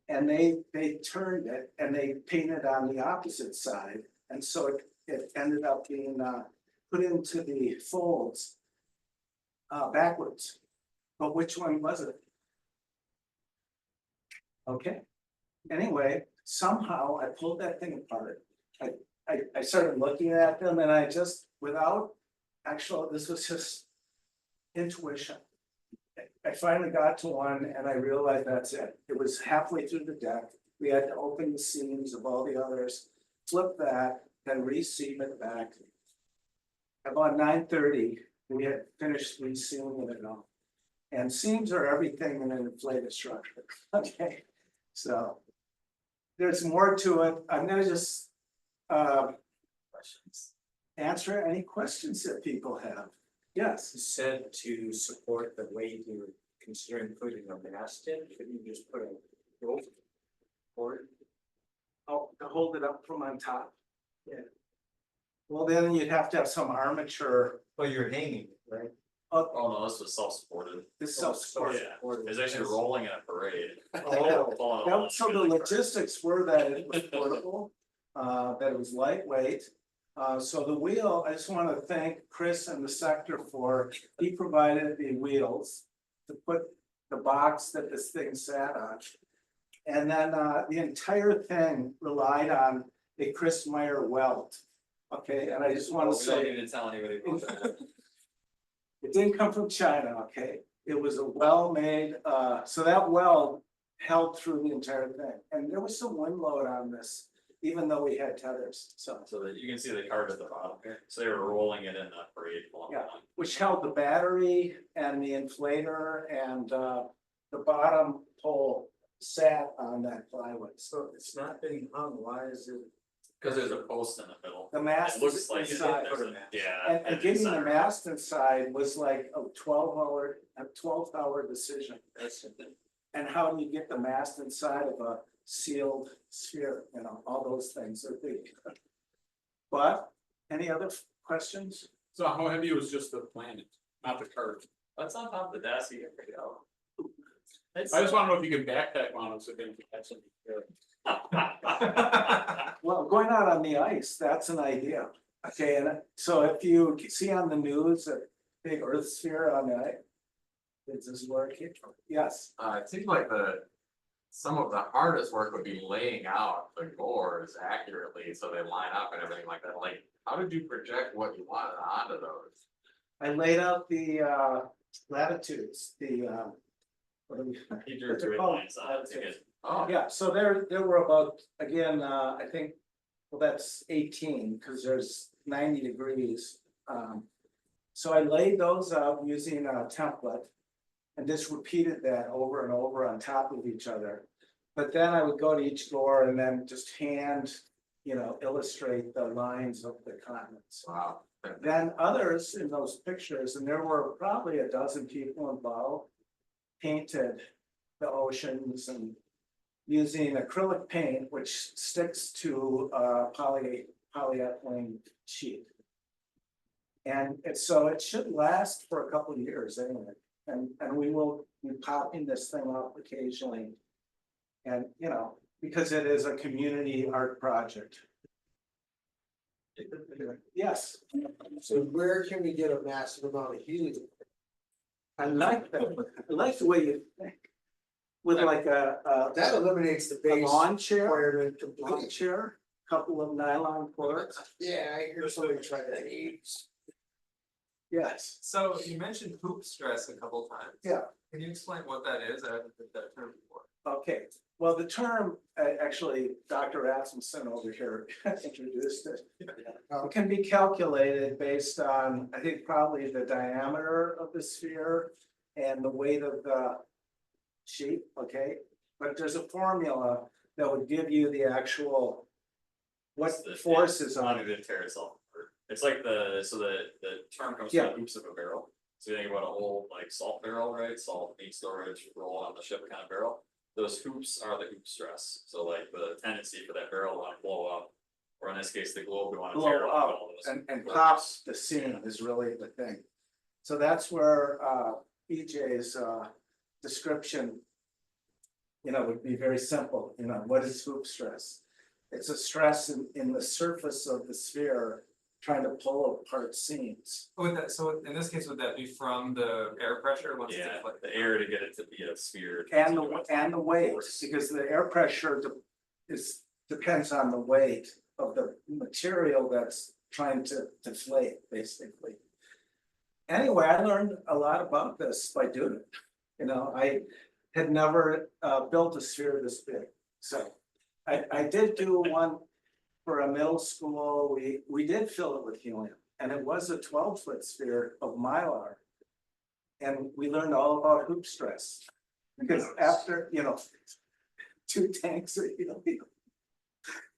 And they turned it and they painted on the opposite side. And so it ended up being put into the folds backwards. But which one was it? Okay. Anyway, somehow I pulled that thing apart. I started looking at them and I just, this was just intuition. I finally got to one and I realized that's it. It was halfway through the deck. We had to open the seams of all the others, flip that, then reseam it back. About 9:30, we had finished resealing it all. And seams are everything in an inflated structure. Okay, so there's more to it. I'm gonna just answer any questions that people have. Yes. You said to support the weight you were considering putting a mast in, couldn't you just put a rope for it? Oh, to hold it up from on top? Yeah. Well, then you'd have to have some armature. Well, you're hanging, right? oh no, this was self-supported. This self-supported. Yeah, it was actually rolling in a parade. Oh, so the logistics were that it was portable, that it was lightweight. So the wheel, I just want to thank Chris and the sector he provided the wheels to put the box that this thing sat on. And then the entire thing relied on a Chris Meyer welt. Okay, and I just want to say. We don't need to tell anybody about that. It didn't come from China, okay? It was a well-made, so that weld held through the entire thing. And there was some wind load on this, even though we had tethers, so that you can see the card at the bottom here. So they were rolling it in that parade. Yeah. Which held the battery and the inflator and the bottom pole sat on that plywood. So it's not being hung, why is it? Because there's a post in the middle. The mast It looks is like inside. there's a- yeah. And getting the mast inside was like a 12-hour decision. And how do you get the mast inside of a sealed sphere, all those things are big. But any other questions? So how heavy was just the planet, not the cart? That's on top of the desk, you can pick it up. I just wanna know if you could backpack on it so they can catch something. Well, going out on the ice, that's an idea. Okay, and so if you see on the news a big earth sphere on the ice, this is where it came from. Yes, It seems like some of the hardest work would be laying out the gores accurately so they line up and everything like that. Like, how did you project what you wanted onto those? I laid out the latitudes, what do we? He drew What's it grid called? lines on it to get Oh, Yeah, so there were about, again, I think, well, that's 18, because there's 90 degrees. So I laid those out using a template and just repeated that over and over on top of each other. But then I would go to each door and then just hand, illustrate the lines of the continents. wow. Then others in those pictures, and there were probably a dozen people involved, painted the oceans and using acrylic paint, which sticks to polyethylene sheet. And so it should last for a couple of years anyway. And we will be popping this thing up occasionally. And, because it is a community art project. Yes, So where can we get a massive amount of helium? I like that. I like the way you think. With like That eliminates the a base lawn chair, requirement lawn completely. chair, couple of nylon cords. Yeah, I hear somebody try that. Yes, So you mentioned hoop stress a couple times. Yeah. Can you explain what that is? I haven't heard that term before. okay. Well, the term, actually, Dr. Rasmussen over here introduced it. It can be calculated based on, I think, probably the diameter of the sphere and the weight of the sheet, okay? But there's a formula that would give you the actual, what It's the- force is on Under it. the tear itself. It's like the term comes Yeah. from hoops of a barrel. So you think about an old like salt barrel, right? Salt, meat storage, roll on the ship kind of barrel. Those hoops are the hoop stress. So like the tendency for that barrel to want to blow up, or in this case, the globe to want to tear Blow up. up all those and hoops. pops the seam is really the thing. So that's where EJ's description, would be very simple, what is hoop stress? It's a stress in the surface of the sphere trying to pull apart seams. So in this case, would that be from the air pressure? Once it's Yeah, deflected? the air to get it to be a sphere. And the weight, because the air pressure depends on the weight of the material that's trying to deflate, basically. Anyway, I learned a lot about this by doing it. I had never built a sphere this big, so I did do one for a middle school. We did fill it with helium, and it was a 12-foot sphere of Mylar. And we learned all about hoop stress, because after, 2 tanks of helium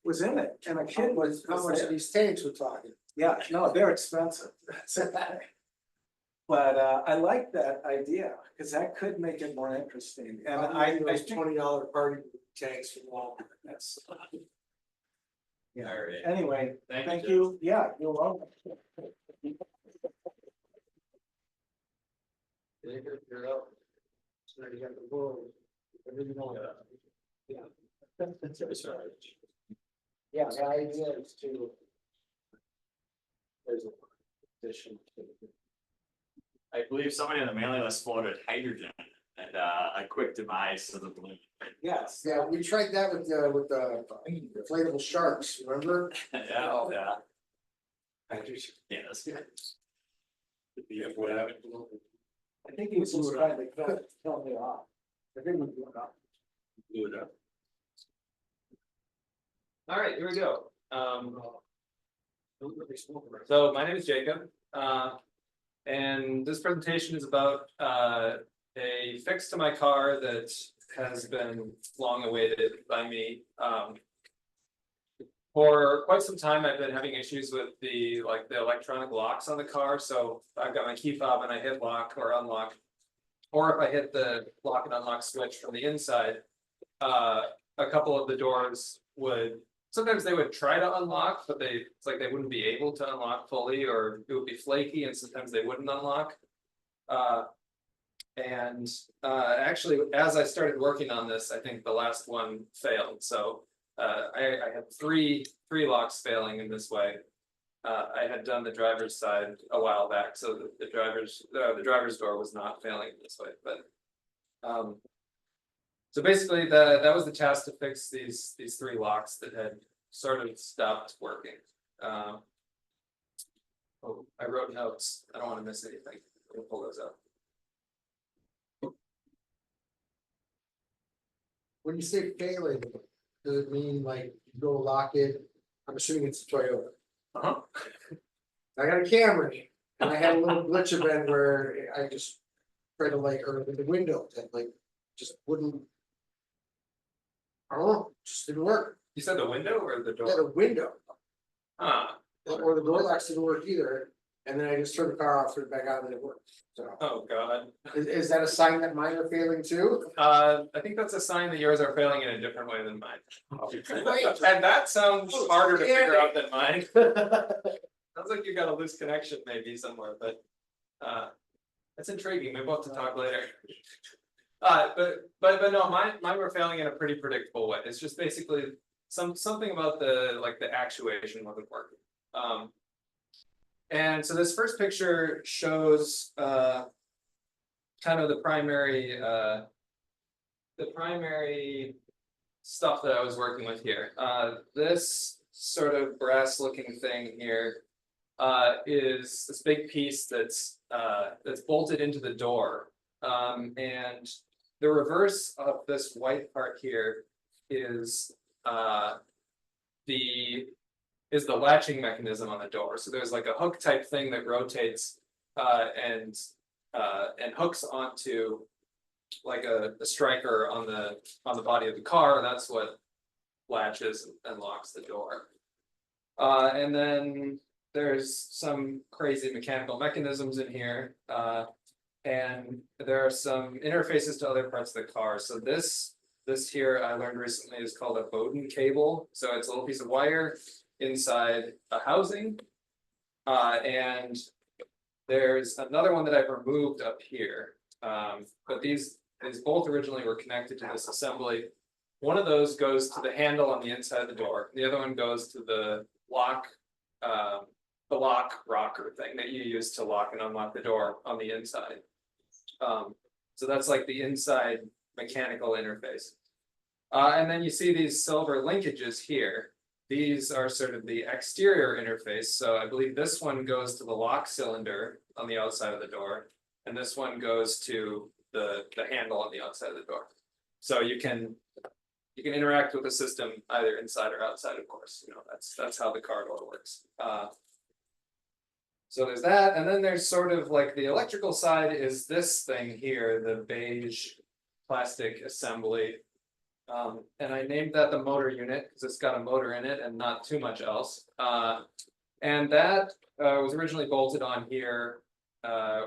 was in it, and a kid was. How much of these tanks we're talking? Yeah, no, they're expensive. But I like that idea, because that could make it more interesting, and I Those think, $20 party tanks from Walmart. that's. All Yeah, right. anyway, Thank thank Jeff. you, yeah, you're welcome. You're up. So you got the world. Everything going. Yeah. Yeah, the idea is to. There's a addition to. I believe somebody on the mailing list floated hydrogen and a quick demise of the balloon. Yes. Yeah, we tried that with the inflatable sharks, remember? Yeah, oh, yeah. Hydrogen. Yeah, that's good. I think he was just trying to tell me off. I think we blew it up. Blew it up. All right, here we go. So my name is Jacob, and this presentation is about a fix to my car that has been long awaited by me. For quite some time, I've been having issues with the electronic locks on the car. So I've got my key fob and I hit lock or unlock, or if I hit the lock and unlock switch from the inside, a couple of the doors would. Sometimes they would try to unlock, but it's like they wouldn't be able to unlock fully, or it would be flaky, and sometimes they wouldn't unlock. Actually, as I started working on this, I think the last one failed. So I had three locks failing in this way. I had done the driver's side a while back, so the driver's door was not failing in this way, but. So basically, that was the task to fix these 3 locks that had sort of stopped working. Oh, I wrote notes. I don't want to miss anything. We'll pull those up. when you say failing, does it mean like you go lock it? I'm assuming it's a Toyota. Uh-huh. I got a Camry and I had a little glitch event where I just tried to like, or the window that like just wouldn't. I don't know, just didn't work. You said the window or the Yeah, the door? window Or or the door locks didn't work either. And then I just turned the car off, turned it back on, and it worked. So oh god. is that a sign that mine are failing too? I think that's a sign that yours are failing in a different way than mine. Great. And that sounds Oh, harder to figure damn out than mine. Sounds like you got a loose connection maybe somewhere, but that's intriguing. Maybe we'll have to talk later. But no, mine were failing in a pretty predictable way. It's just basically something about the actuation wasn't working. And so this first picture shows kind of the primary stuff that I was working with here. This sort of brass looking thing here is this big piece that's bolted into the door. And the reverse of this white part here is the latching mechanism on the door. So there's like a hook type thing that rotates and hooks onto like a striker on the body of the car. That's what latches and locks the door. And then there's some crazy mechanical mechanisms in here. And there are some interfaces to other parts of the car. So this here I learned recently is called a Bowden cable. So it's a little piece of wire inside a housing. And there's another one that I've removed up here. But these both originally were connected to this assembly. One of those goes to the handle on the inside of the door. The other one goes to the lock rocker thing that you use to lock and unlock the door on the inside. So that's like the inside mechanical interface. And then you see these silver linkages here. These are sort of the exterior interface. So I believe this one goes to the lock cylinder on the outside of the door, and this one goes to the handle on the outside of the door. So you can interact with the system either inside or outside, of course. You know, that's how the car door works. So there's that, and then there's sort of like the electrical side is this thing here, the beige plastic assembly. And I named that the motor unit because it's got a motor in it and not too much else. And that was originally bolted on here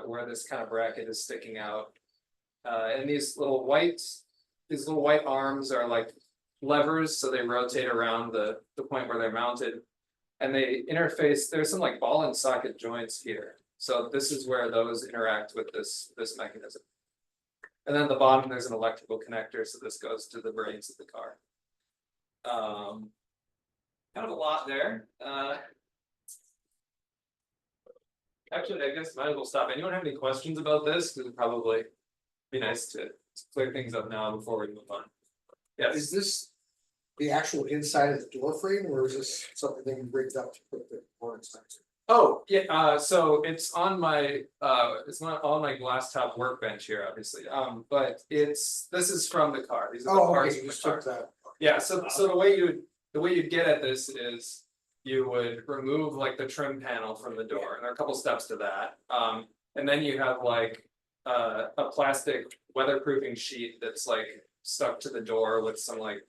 where this kind of bracket is sticking out. And these little white arms are like levers, so they rotate around the point where they're mounted. And they interface, there's some like ball and socket joints here. So this is where those interact with this mechanism. And then at the bottom, there's an electrical connector, so this goes to the brains of the car. Kind of a lot there. Actually, I guess might as well stop. Anyone have any questions about this? Because it'd probably be nice to clear things up now before we move on. Yes. Is this the actual inside of the door frame, or is this something that you rigged up to put the components next to? Oh, yeah, so it's on my glass top workbench here, obviously, but this is from the car. These are the Oh, parts okay, from you the just car. took that. Yeah, so the way you'd get at this is you would remove like the trim panel from the door, and there are a couple steps to that. And then you have like a plastic weatherproofing sheet that's like stuck to the door with some like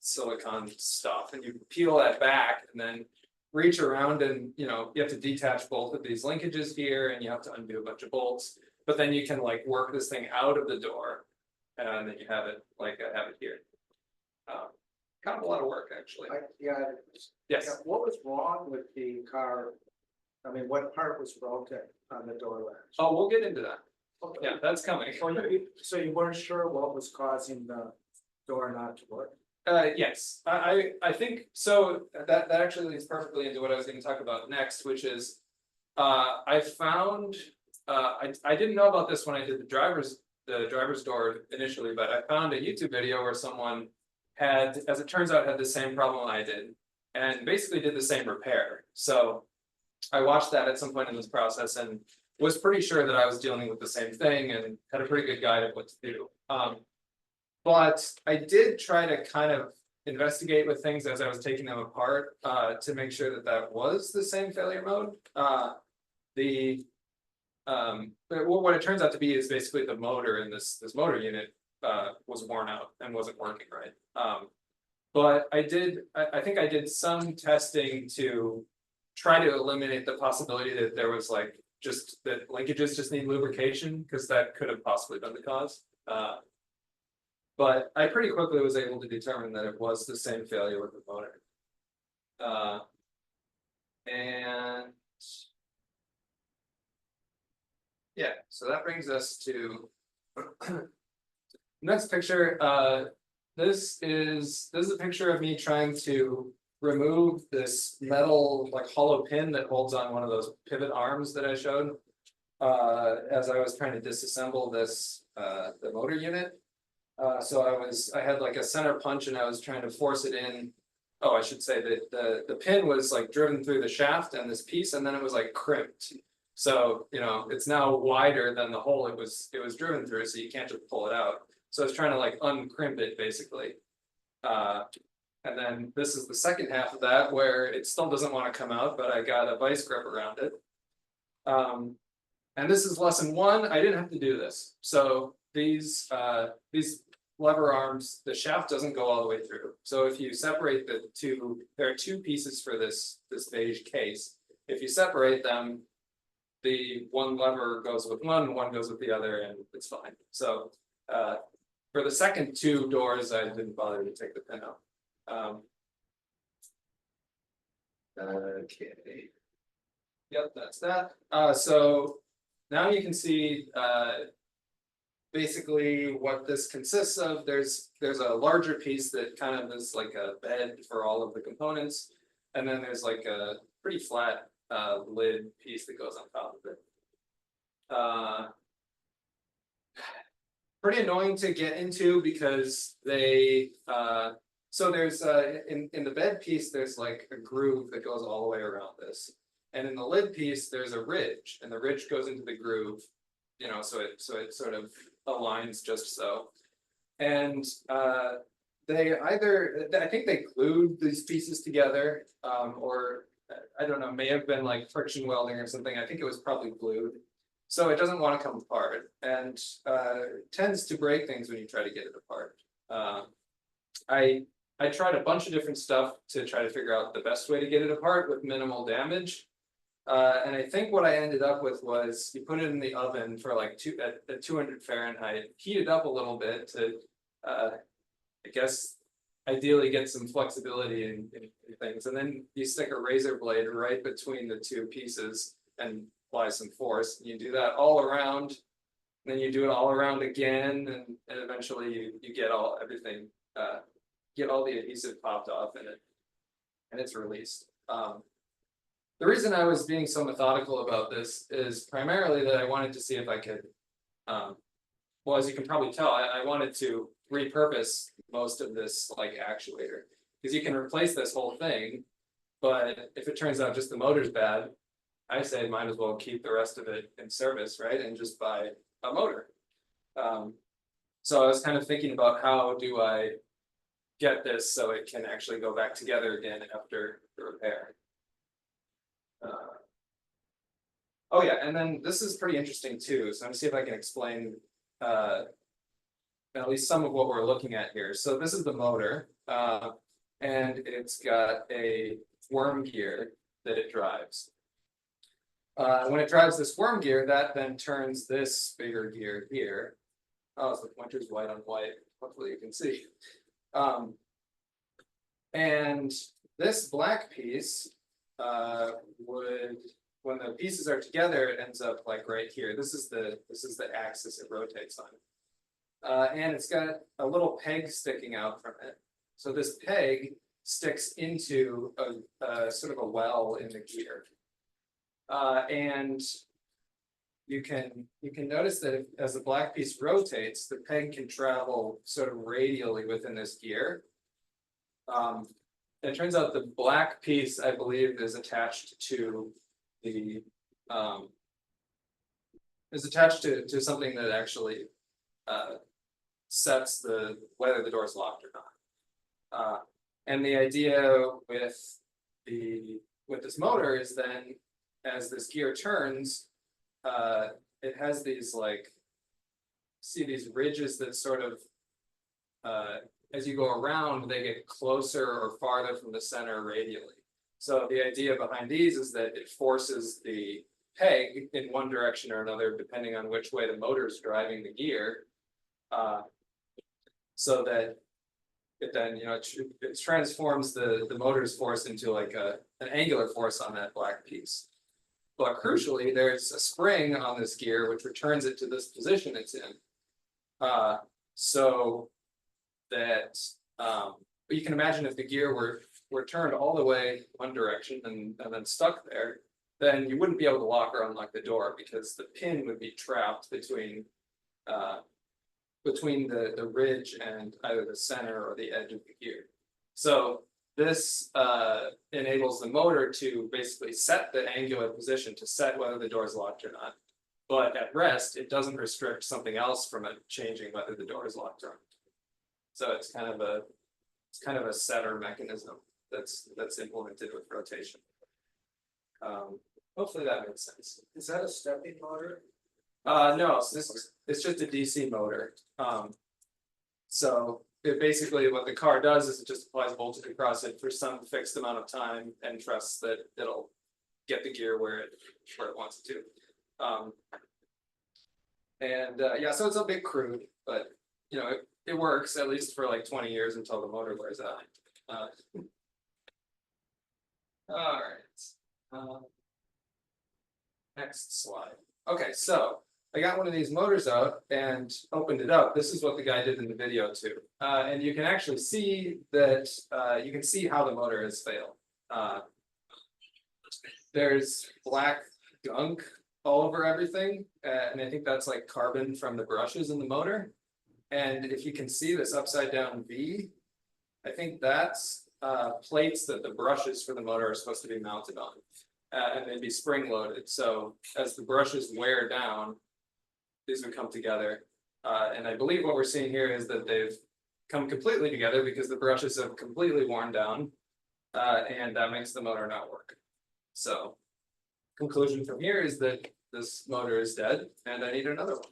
silicone stuff, and you peel that back and then reach around, and you have to detach both of these linkages here, and you have to undo a bunch of bolts, but then you can like work this thing out of the door, and then you have it like I have it here. Kind of a lot of work, actually. Yeah, Yes. what was wrong with the car? I mean, what part was broken on the door latch? Oh, we'll get into that. Yeah, that's coming. So you weren't sure what was causing the door not to work? Yes, I think so. That actually leads perfectly into what I was going to talk about next, which is I found I didn't know about this when I did the driver's door initially, but I found a YouTube video where someone had, as it turns out, had the same problem I did, and basically did the same repair. So I watched that at some point in this process and was pretty sure that I was dealing with the same thing and had a pretty good guide of what to do. But I did try to kind of investigate with things as I was taking them apart, to make sure that that was the same failure mode. But what it turns out to be is basically the motor in this motor unit, was worn out and wasn't working right. But I think I did some testing to try to eliminate the possibility that there was like just that linkages just need lubrication, because that could have possibly been the cause. But I pretty quickly was able to determine that it was the same failure with the motor. And yeah, so that brings us to next picture. This is a picture of me trying to remove this metal like hollow pin that holds on one of those pivot arms that I showed. As I was trying to disassemble this the motor unit. So I had like a center punch and I was trying to force it in. Oh, I should say that the pin was like driven through the shaft and this piece, and then it was like crimped. So, you know, it's now wider than the hole it was driven through, so you can't just pull it out. So I was trying to like uncrimp it basically. And then this is the second half of that where it still doesn't want to come out, but I got a vice grip around it. And this is lesson 1. I didn't have to do this. So these lever arms, the shaft doesn't go all the way through. So if you separate the two, there are 2 pieces for this beige case. If you separate them, the one lever goes with one goes with the other, and it's fine. So for the second 2 doors, I didn't bother to take the pin out. Okay. Yep, that's that. So now you can see basically what this consists of. There's a larger piece that kind of is like a bed for all of the components, and then there's like a pretty flat lid piece that goes on top of it. Pretty annoying to get into because they so there's in the bed piece there's like a groove that goes all the way around this, and in the lid piece there's a ridge, and the ridge goes into the groove, you know, so it sort of aligns just so. And they either, I think they glued these pieces together, or I don't know, may have been like friction welding or something. I think it was probably glued. So it doesn't want to come apart, and tends to break things when you try to get it apart. I tried a bunch of different stuff to try to figure out the best way to get it apart with minimal damage. And I think what I ended up with was you put it in the oven for like at 200 Fahrenheit, heat it up a little bit to, I guess, ideally get some flexibility in things. And then you stick a razor blade right between the 2 pieces and apply some force. And you do that all around, and then you do it all around again, and eventually you get everything, get all the adhesive popped off in it, and it's released. The reason I was being so methodical about this is primarily that I wanted to see if I could, well, as you can probably tell, I wanted to repurpose most of this like actuator, because you can replace this whole thing, but if it turns out just the motor's bad, I say might as well keep the rest of it in service, right, and just buy a motor. So I was kind of thinking about how do I get this so it can actually go back together again after the repair. Oh yeah, and then this is pretty interesting too, so I'm gonna see if I can explain at least some of what we're looking at here. So this is the motor, and it's got a worm gear that it drives. When it drives this worm gear, that then turns this bigger gear here. Oh, so the pointer's white on white, hopefully you can see. And this black piece would, when the pieces are together, it ends up like right here. This is the axis it rotates on. And it's got a little peg sticking out from it. So this peg sticks into a sort of a well in the gear. And you can notice that as the black piece rotates, the peg can travel sort of radially within this gear. It turns out the black piece, I believe, is attached to the something that actually sets whether the door is locked or not. And the idea with this motor is then, as this gear turns, it has these like, see these ridges that sort of, as you go around, they get closer or farther from the center radially. So the idea behind these is that it forces the peg in one direction or another, depending on which way the motor is driving the gear. So that it then, it transforms the motor's force into like an angular force on that black piece. But crucially, there's a spring on this gear which returns it to this position it's in. So that you can imagine if the gear were turned all the way one direction and then stuck there, then you wouldn't be able to lock or unlock the door because the pin would be trapped between the ridge and either the center or the edge of the gear. So this enables the motor to basically set the angular position to set whether the door is locked or not. But at rest, it doesn't restrict something else from it changing whether the door is locked or not. So it's kind of a setter mechanism that's implemented with rotation. Hopefully that makes sense. Is that a stepping motor? No, it's just a DC motor. So it basically what the car does is it just applies voltage across it for some fixed amount of time and trusts that it'll get the gear where it wants it to. Yeah, so it's a bit crude, but it works at least for like 20 years until the motor wears out. All right. Next slide. Okay, so I got one of these motors out and opened it up. This is what the guy did in the video too. And you can actually see that you can see how the motor has failed. There's black gunk all over everything, and I think that's like carbon from the brushes in the motor. And if you can see this upside down V, I think that's plates that the brushes for the motor are supposed to be mounted on. And they'd be spring loaded. So as the brushes wear down, these would come together. And I believe what we're seeing here is that they've come completely together because the brushes have completely worn down. And that makes the motor not work. So conclusion from here is that this motor is dead and I need another one.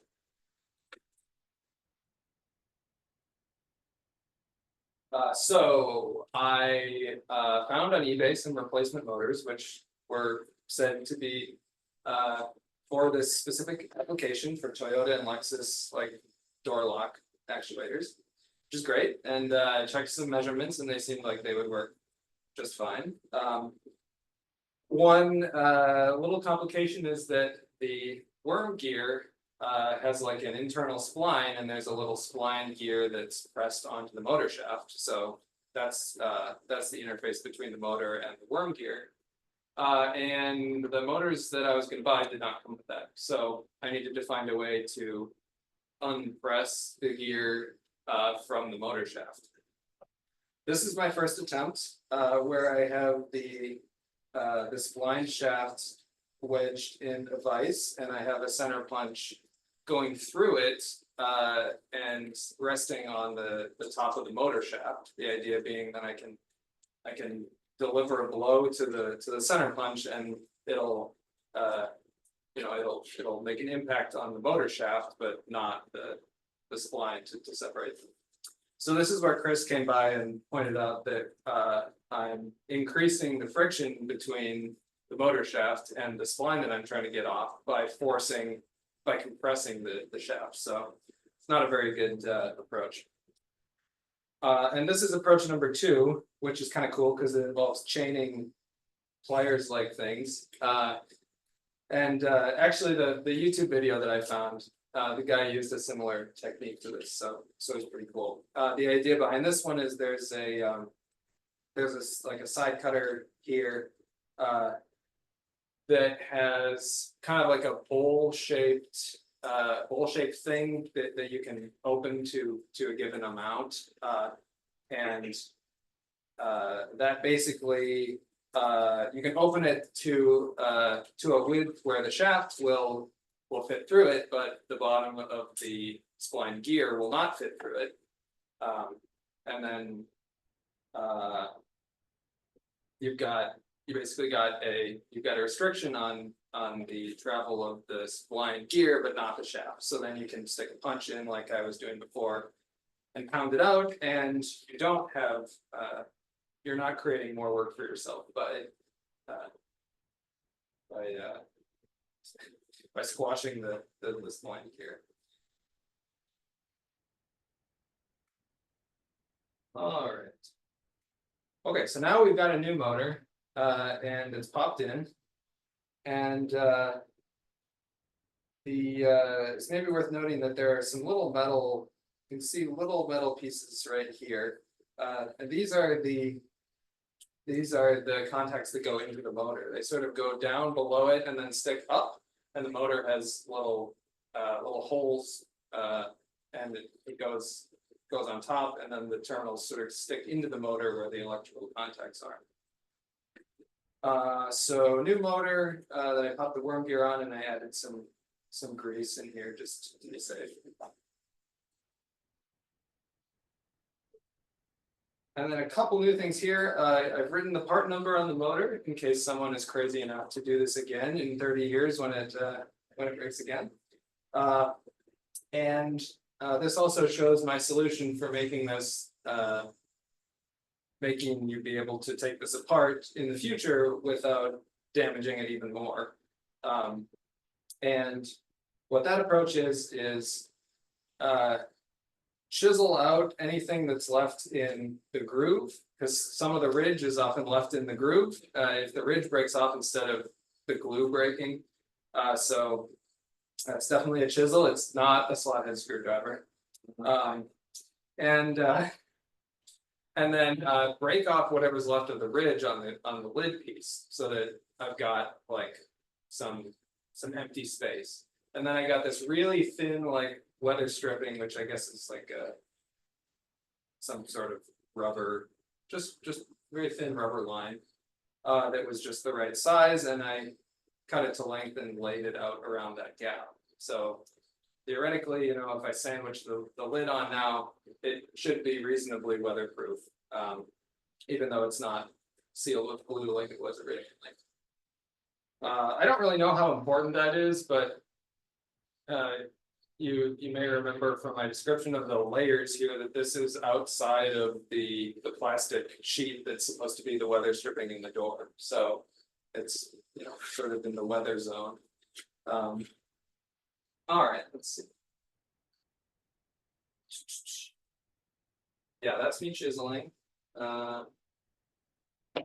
So I found on eBay some replacement motors, which were said to be for this specific application for Toyota and Lexus, like door lock actuators, which is great. And I checked some measurements and they seemed like they would work just fine. One little complication is that the worm gear has like an internal spline, and there's a little spline gear that's pressed onto the motor shaft. So that's the interface between the motor and the worm gear. And the motors that I was going to buy did not come with that. So I needed to find a way to unpress the gear from the motor shaft. This is my first attempt where I have this blind shaft wedged in a vise, and I have a center punch going through it and resting on the top of the motor shaft. The idea being that I can deliver a blow to the center punch, and it'll make an impact on the motor shaft, but not the spline to separate them. So this is where Chris came by and pointed out that I'm increasing the friction between the motor shaft and the spline that I'm trying to get off by compressing the shaft. So it's not a very good approach. And this is approach number 2, which is kind of cool because it involves chaining pliers like things. Actually the YouTube video that I found, the guy used a similar technique to this, so it's pretty cool. The idea behind this one is there's like a side cutter here that has kind of like a bowl-shaped thing that you can open to a given amount, and that basically you can open it to a width where the shaft will fit through it, but the bottom of the spline gear will not fit through it. And then you basically got a restriction on the travel of the spline gear, but not the shaft. So then you can stick a punch in like I was doing before and pound it out, and you don't have you're not creating more work for yourself by squashing the spline gear. All right. Okay, so now we've got a new motor, and it's popped in. And it's maybe worth noting that there are some little metal, you can see little metal pieces right here. And these are the contacts that go into the motor. They sort of go down below it and then stick up, and the motor has little holes, and it goes on top, and then the terminals sort of stick into the motor where the electrical contacts are. So new motor, that I popped the worm gear on, and I added some grease in here just to be safe. And then a couple new things here. I've written the part number on the motor in case someone is crazy enough to do this again in 30 years when it breaks again. And this also shows my solution for making this, making you be able to take this apart in the future without damaging it even more. And what that approach is chisel out anything that's left in the groove, because some of the ridge is often left in the groove if the ridge breaks off instead of the glue breaking. So that's definitely a chisel. It's not a slot head screwdriver. And then break off whatever's left of the ridge on the lid piece, so that I've got like some empty space. And then I got this really thin like weather stripping, which I guess is like some sort of rubber, just very thin rubber line that was just the right size, and I cut it to length and laid it out around that gap. So theoretically, you know, if I sandwich the lid on now, it should be reasonably weatherproof, even though it's not sealed with glue like it was originally. I don't really know how important that is, but you may remember from my description of the layers here that this is outside of the plastic sheet that's supposed to be the weather stripping in the door. So it's, you know, sort of in the weather zone. All right, let's see. Yeah, that's me chiseling. And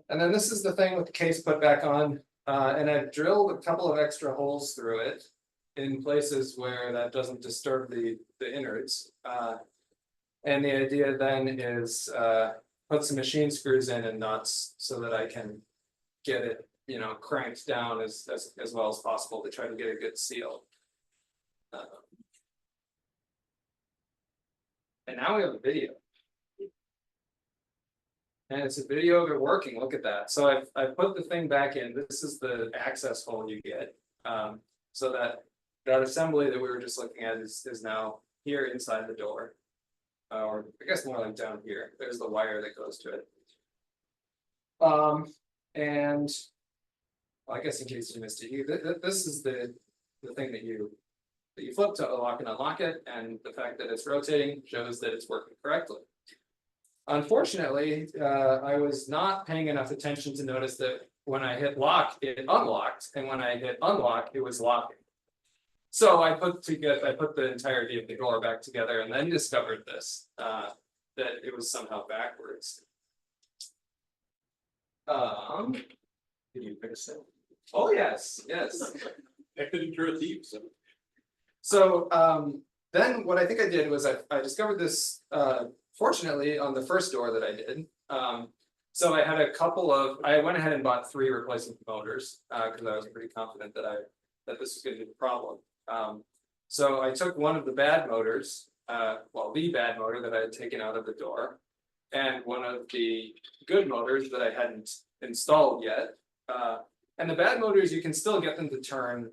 then this is the thing with the case put back on, and I've drilled a couple of extra holes through it in places where that doesn't disturb the innards. And the idea then is put some machine screws in and nuts so that I can get it, you know, cranked down as well as possible to try to get a good seal. And now we have a video. And it's a video of it working. Look at that. So I put the thing back in. This is the access hole you get. So that assembly that we were just looking at is now here inside the door. Or I guess more like down here. There's the wire that goes to it. And well, I guess in case you missed it, this is the thing that you flip to lock and unlock it, and the fact that it's rotating shows that it's working correctly. Unfortunately, I was not paying enough attention to notice that when I hit lock, it unlocked, and when I hit unlock, it was locking. So I put the entirety of the door back together, and then discovered this, that it was somehow backwards. Did you fix it? Oh yes. I couldn't draw a thief, so. So then what I think I did was I discovered this fortunately on the first door that I did. So I had I went ahead and bought 3 replacement motors because I was pretty confident that this was going to be the problem. So I took one of the bad motors, the bad motor that I had taken out of the door, and one of the good motors that I hadn't installed yet. And the bad motors, you can still get them to turn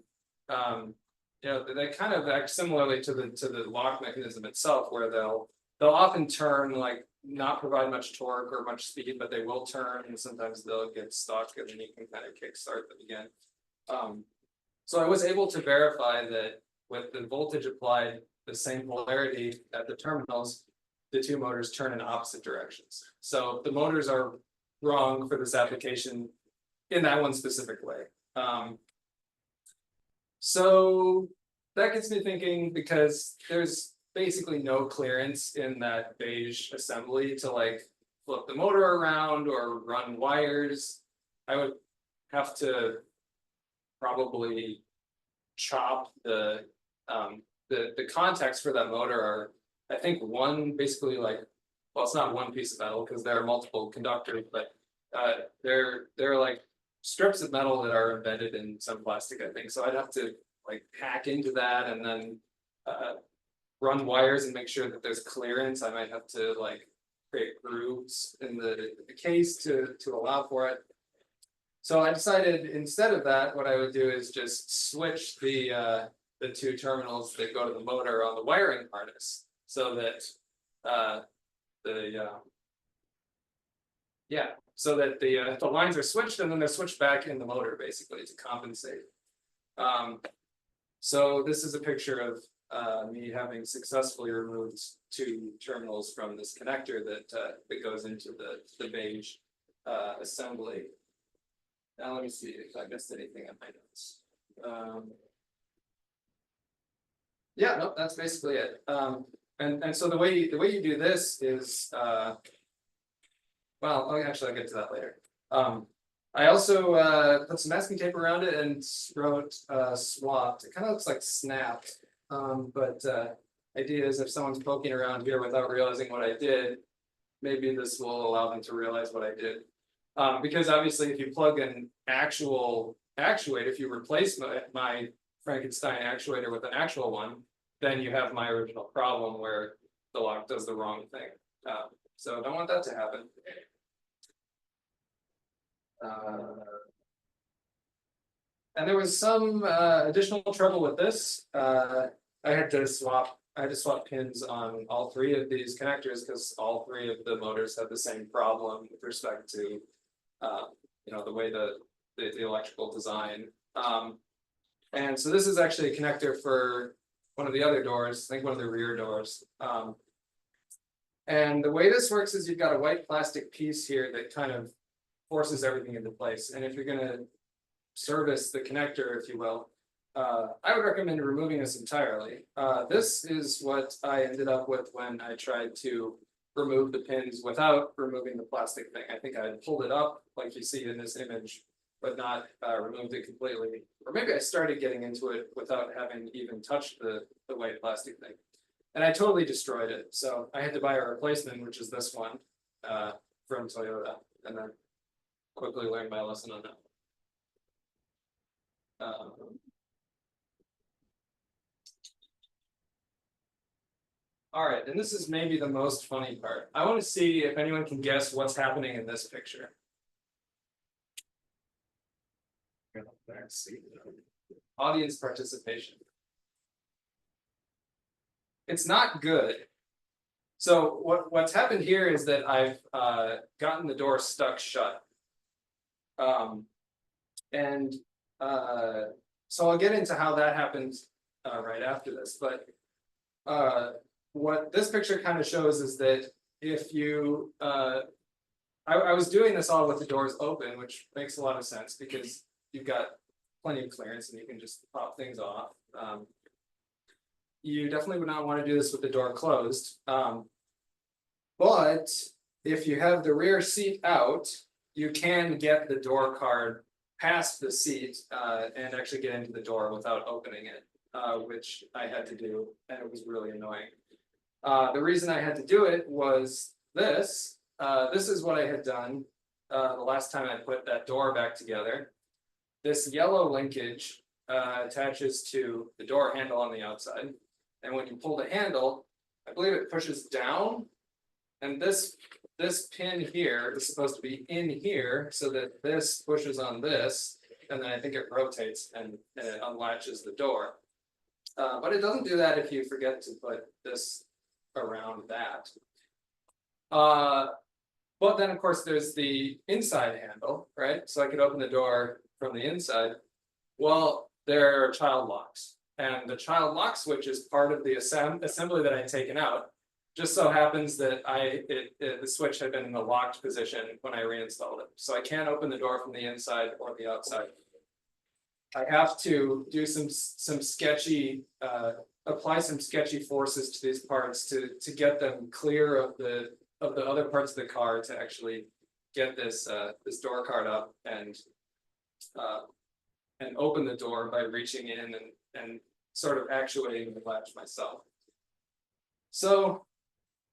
you know, they kind of act similarly to the lock mechanism itself, where they'll often turn, like not provide much torque or much speed, but they will turn, and sometimes they'll get stuck, and then you can kind of kickstart them again. So I was able to verify that with the voltage applied, the same polarity at the terminals, the two motors turn in opposite directions. So the motors are wrong for this application in that one specific way. So that gets me thinking, because there's basically no clearance in that beige assembly to like flip the motor around or run wires. I would have to probably chop the contacts for that motor are, I think, one basically like, well, it's not one piece of metal because there are multiple conductors, but they're like strips of metal that are embedded in some plastic, I think. So I'd have to like hack into that and then run wires and make sure that there's clearance. I might have to like create grooves in the case to allow for it. So I decided instead of that, what I would do is just switch the two terminals that go to the motor on the wiring harness, so that the lines are switched and then they're switched back in the motor basically to compensate. So this is a picture of me having successfully removed two terminals from this connector that goes into the beige assembly. Now let me see if I missed anything on my notes. Yeah, nope, that's basically it. And so the way you do this is well, actually I'll get to that later. I also put some masking tape around it and wrote swapped. It kind of looks like snapped, but idea is if someone's poking around here without realizing what I did, maybe this will allow them to realize what I did. Because obviously if you plug an actual actuator, if you replace my Frankenstein actuator with an actual one, then you have my original problem where the lock does the wrong thing. So I don't want that to happen. And there was some additional trouble with this. I had to swap pins on all three of these connectors because all three of the motors have the same problem with respect to the way the electrical design. And so this is actually a connector for one of the other doors, I think one of the rear doors. And the way this works is you've got a white plastic piece here that kind of forces everything into place. And if you're going to service the connector, if you will, I would recommend removing this entirely. This is what I ended up with when I tried to remove the pins without removing the plastic thing. I think I pulled it up like you see in this image, but not removed it completely. Or maybe I started getting into it without having even touched the white plastic thing. And I totally destroyed it. So I had to buy a replacement, which is this one from Toyota, and then quickly learned my lesson on that. All right, and this is maybe the most funny part. I want to see if anyone can guess what's happening in this picture. Audience participation. It's not good. So what's happened here is that I've gotten the door stuck shut. So I'll get into how that happens right after this, but what this picture kind of shows is that if you, I was doing this all with the doors open, which makes a lot of sense because you've got plenty of clearance and you can just pop things off. You definitely would not want to do this with the door closed. But if you have the rear seat out, you can get the door card past the seat and actually get into the door without opening it, which I had to do, and it was really annoying. The reason I had to do it was this. This is what I had done the last time I put that door back together. This yellow linkage attaches to the door handle on the outside. And when you pull the handle, I believe it pushes down. And this pin here is supposed to be in here so that this pushes on this. And then I think it rotates and it unlatches the door. But it doesn't do that if you forget to put this around that. But then, of course, there's the inside handle, right? So I could open the door from the inside. Well, there are child locks, and the child lock switch is part of the assembly that I had taken out. Just so happens that the switch had been in the locked position when I reinstalled it, so I can't open the door from the inside or the outside. I have to do some sketchy, apply some sketchy forces to these parts to get them clear of the other parts of the car to actually get this door card up and open the door by reaching in and sort of actuating the latch myself. So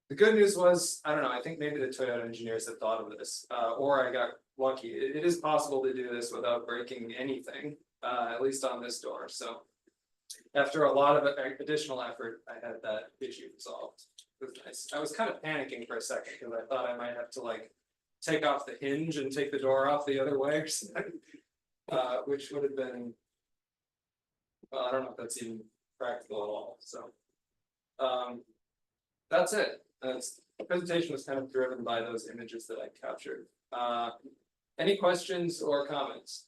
the good news was, I don't know, I think maybe the Toyota engineers had thought of this, or I got lucky. It is possible to do this without breaking anything, at least on this door. So after a lot of additional effort, I had that issue resolved. It was nice. I was kind of panicking for a second because I thought I might have to like take off the hinge and take the door off the other way or something, which would have been, well, I don't know if that's even practical at all. So that's it. The presentation was kind of driven by those images that I captured. Any questions or comments?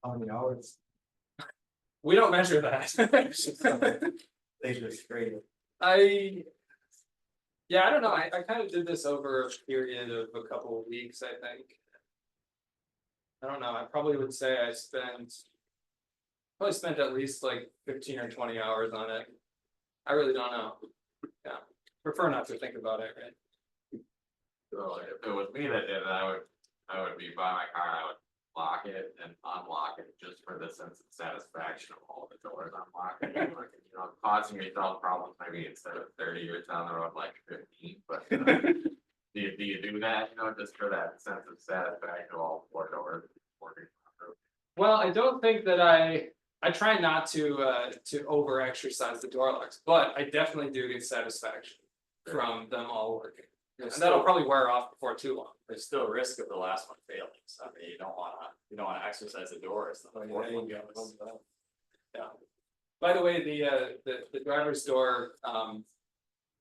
How many hours? We don't measure that. They just straight. I don't know. I kind of did this over a period of a couple of weeks, I think. I don't know. I probably would say I probably spent at least like 15 or 20 hours on it. I really don't know. Yeah, prefer not to think about it, right? So if it was me that did it, I would be by my car, I would lock it and unlock it just for the sense of satisfaction of all the doors unlocked. Like, you know, causing yourself problems maybe instead of 30 years down the road, like 15, but do you do that, you know, just for that sense of satisfaction of all 4 doors working? Well, I don't think that I try not to over exercise the door locks, but I definitely do get satisfaction from them all working. And that'll probably wear off before too long. There's still a risk of the last one failing, so I mean, you don't wanna exercise the door as the fourth one goes. Yeah. By the way, the driver's door,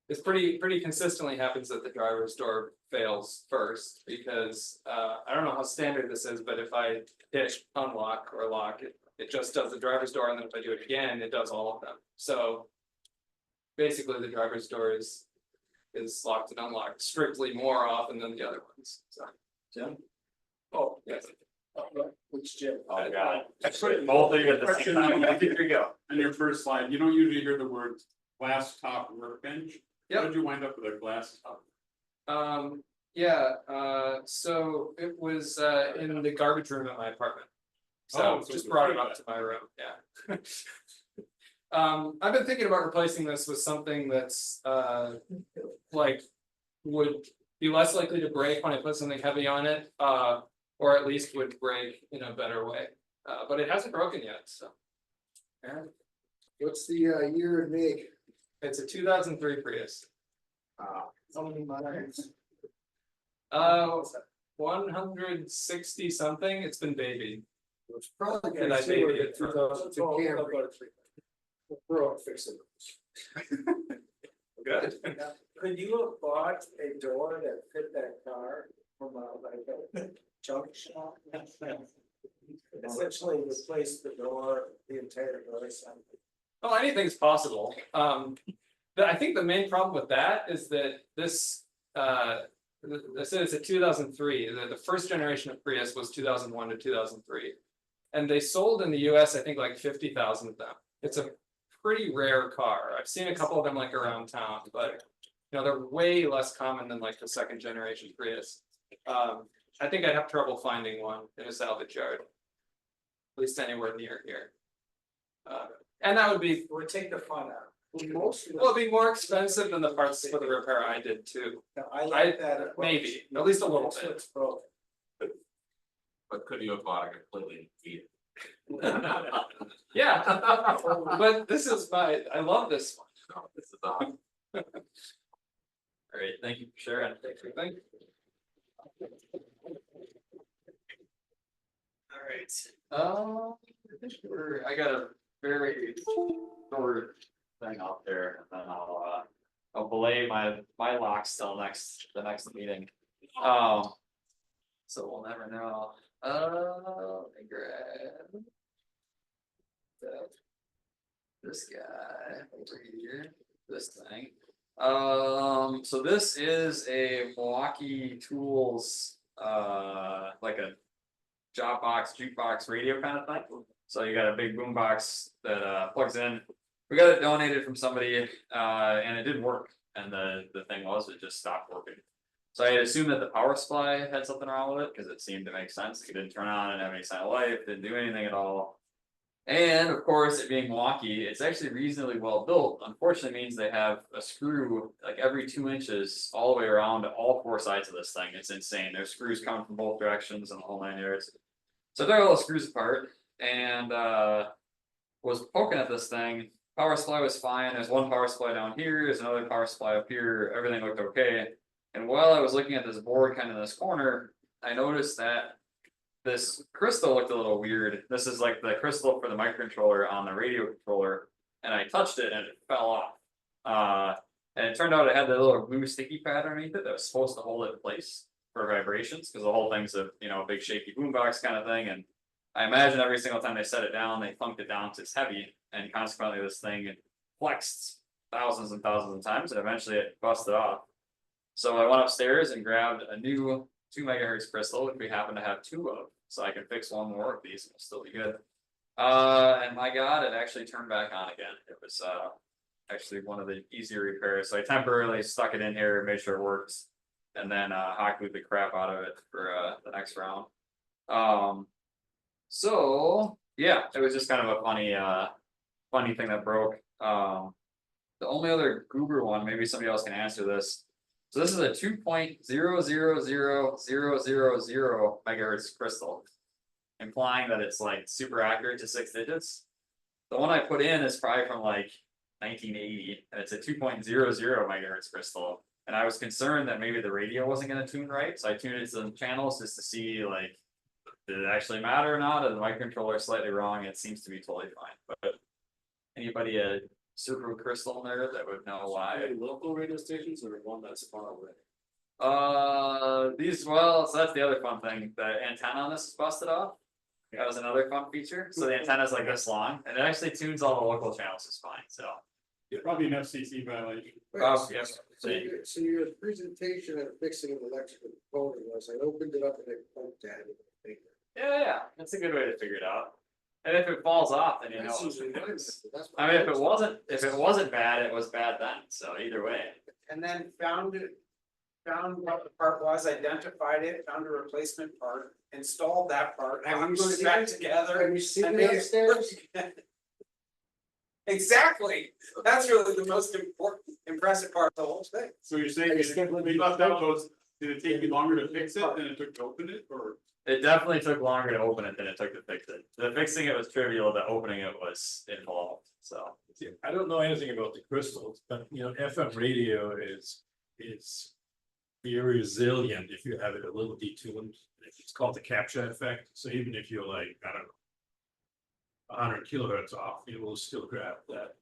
it's pretty consistently happens that the driver's door fails first because, I don't know how standard this is, but if I hit unlock or lock, it just does the driver's door, and then if I do it again, it does all of them. So basically the driver's door is locked and unlocked strictly more often than the other ones, so. Jim? Oh, yes. Which Jim? Oh, God. Both of you at the same time. Here you go. On your first slide, you don't usually hear the word glass top workbench. Yep. How did you wind up with a glass top? So it was in the garbage room at my apartment. So Oh, so just it's brought it pretty up to my room, yeah. I've been thinking about replacing this with something that's like would be less likely to break when I put something heavy on it, or at least would break in a better way. But it hasn't broken yet, so. Yeah. What's the year and make? It's a 2003 Prius. How many miles? 160 something, it's been babied. It's probably And I gonna say made we're it. 2002 Camry. We're fixing Good. Could you have bought a door that fit that car from like a junk shop? Essentially replace the door, the entire door assembly. Well, anything's possible. I think the main problem with that is that this, this is a 2003, the first generation of Prius was 2001 to 2003. And they sold in the US, I think like 50,000 of them. It's a pretty rare car. I've seen a couple of them like around town, but you know, they're way less common than like the second generation Prius. I think I'd have trouble finding one in a salvage yard, at least anywhere near here. And that would be, We'll take the fun out. well, it'd be more expensive than the parts for the repair I did too. Now, I like that. approach. Maybe, at least a little That's bit. what's broken. But could you have bought a completely beat? Yeah, but this is I love this one. No, this is awesome. All right, thank you for sharing. Thank you. All right. think I got a very short thing out there, and then I'll belay my locks till the next meeting. So we'll never know. Let me grab this guy over here, this thing. So this is a Milwaukee Tools, like a job box, jukebox radio kind of thing. So you got a big boom box that plugs in. We got it donated from somebody, and it didn't work. And the thing was, it just stopped working. So I had assumed that the power supply had something wrong with it, because it seemed to make sense. It didn't turn on and have any sign of life, didn't do anything at all. And of course, it being Milwaukee, it's actually reasonably well built. Unfortunately, means they have a screw like every 2 inches all the way around all 4 sides of this thing. It's insane. There's screws coming from both directions and the whole 9 yards. So I took all the screws apart and was poking at this thing. Power supply was fine. There's one power supply down here. There's another power supply up here. Everything looked okay. And while I was looking at this board kind of in this corner, I noticed that this crystal looked a little weird. This is like the crystal for the microcontroller on the radio controller. And I touched it and it fell off. And it turned out it had the little blue sticky pad underneath it that was supposed to hold it in place for vibrations, because the whole thing's a big shaky boombox kind of thing. And I imagine every single time they set it down, they funked it down because it's heavy, and consequently this thing flexed thousands and thousands of times, and eventually it busted off. So I went upstairs and grabbed a new 2 megahertz crystal, which we happen to have 2 of, so I can fix one more of these and it'll still be good. And my God, it actually turned back on again. It was actually one of the easier repairs. So I temporarily stuck it in here, made sure it works, and then hot glued the crap out of it for the next round. So yeah, it was just kind of a funny thing that broke. The only other goober one, maybe somebody else can answer this. So this is a 2.000000 megahertz crystal, implying that it's like super accurate to 6 digits. The one I put in is probably from like 1980, and it's a 2.00 megahertz crystal. And I was concerned that maybe the radio wasn't going to tune right, so I tuned it to the channels just to see like, did it actually matter or not? Or the microcontroller slightly wrong? It seems to be totally fine. But anybody a super crystal nerd that would know why? Local radio stations or one that's far away? Well, so that's the other fun thing. The antenna on this is busted off. That was another fun feature. So the antenna is like this long, and it actually tunes all the local channels just fine. So Probably an FCC violation. yes. So your presentation of fixing an electrical component was, I opened it up and I poked at it. Yeah, that's a good way to figure it out. And if it falls off, then you know. That's It's usually mine, fixed. that's I mean, if it wasn't bad, it was bad then. So either way. And then found what the part was, identified it, found a replacement part, installed that part, Have you glued it seen back it? together. Have you seen and it made it upstairs? work. Exactly, that's really the most important, impressive part of the whole thing. So you're saying we left out those, did it take you longer to fix it than it took to open it, or? It definitely took longer to open it than it took to fix it. The fixing it was trivial, the opening it was involved, so. I don't know anything about the crystals, but FM radio is very resilient if you have it a little detuned. It's called the capture effect. So even if you're like, I don't know, 100 kilohertz off, it will still grab that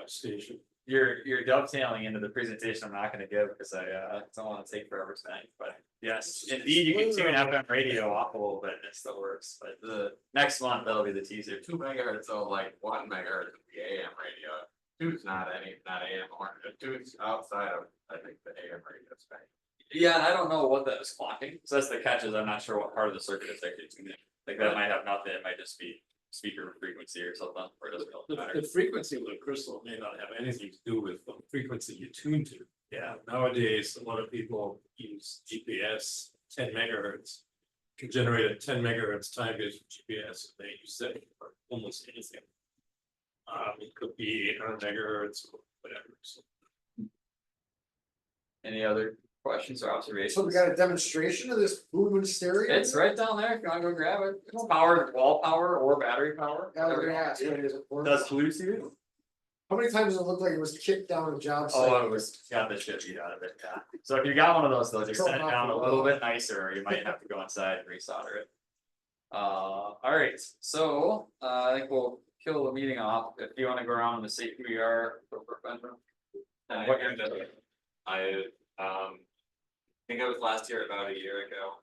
station. You're dovetailing into the presentation I'm not gonna give because I don't wanna take forever saying, but yes, indeed, you can tune FM radio off a little bit and it still works, but the next month, that'll be the teaser. 2 megahertz, so like 1 megahertz would be AM radio. 2's not AM or 2's outside of, I think, the AM radio spec. Yeah, and I don't know what that is clocking, so that's the catch, is I'm not sure what part of the circuit it's actually tuning. Like that might have nothing, it might just be speaker frequency or something, or it doesn't really matter. The frequency of the crystal may not have anything to do with the frequency you tune to. Yeah. Nowadays, a lot of people use GPS 10 megahertz, can generate a 10 megahertz time-based GPS, and they use that for almost anything. It could be 800 megahertz or whatever. So Any other questions or observations? So we got a demonstration of this booming stereo? It's right down there, if you wanna go grab it. It's powered wall power or battery power. Yeah, whatever we're you gonna want. ask, does it work? Does Bluetooth? How many times does it look like it was kicked down a job site? Oh, it was got the shit beat out of it, yeah. So if you got one of those, they'll just set it down a little bit nicer, or you might have to go inside and resolder it. Alright, so, I think we'll kill the meeting off, if you wanna go around and say who you are, go for Benjamin. And what you're doing. I think it was last year, about a year ago,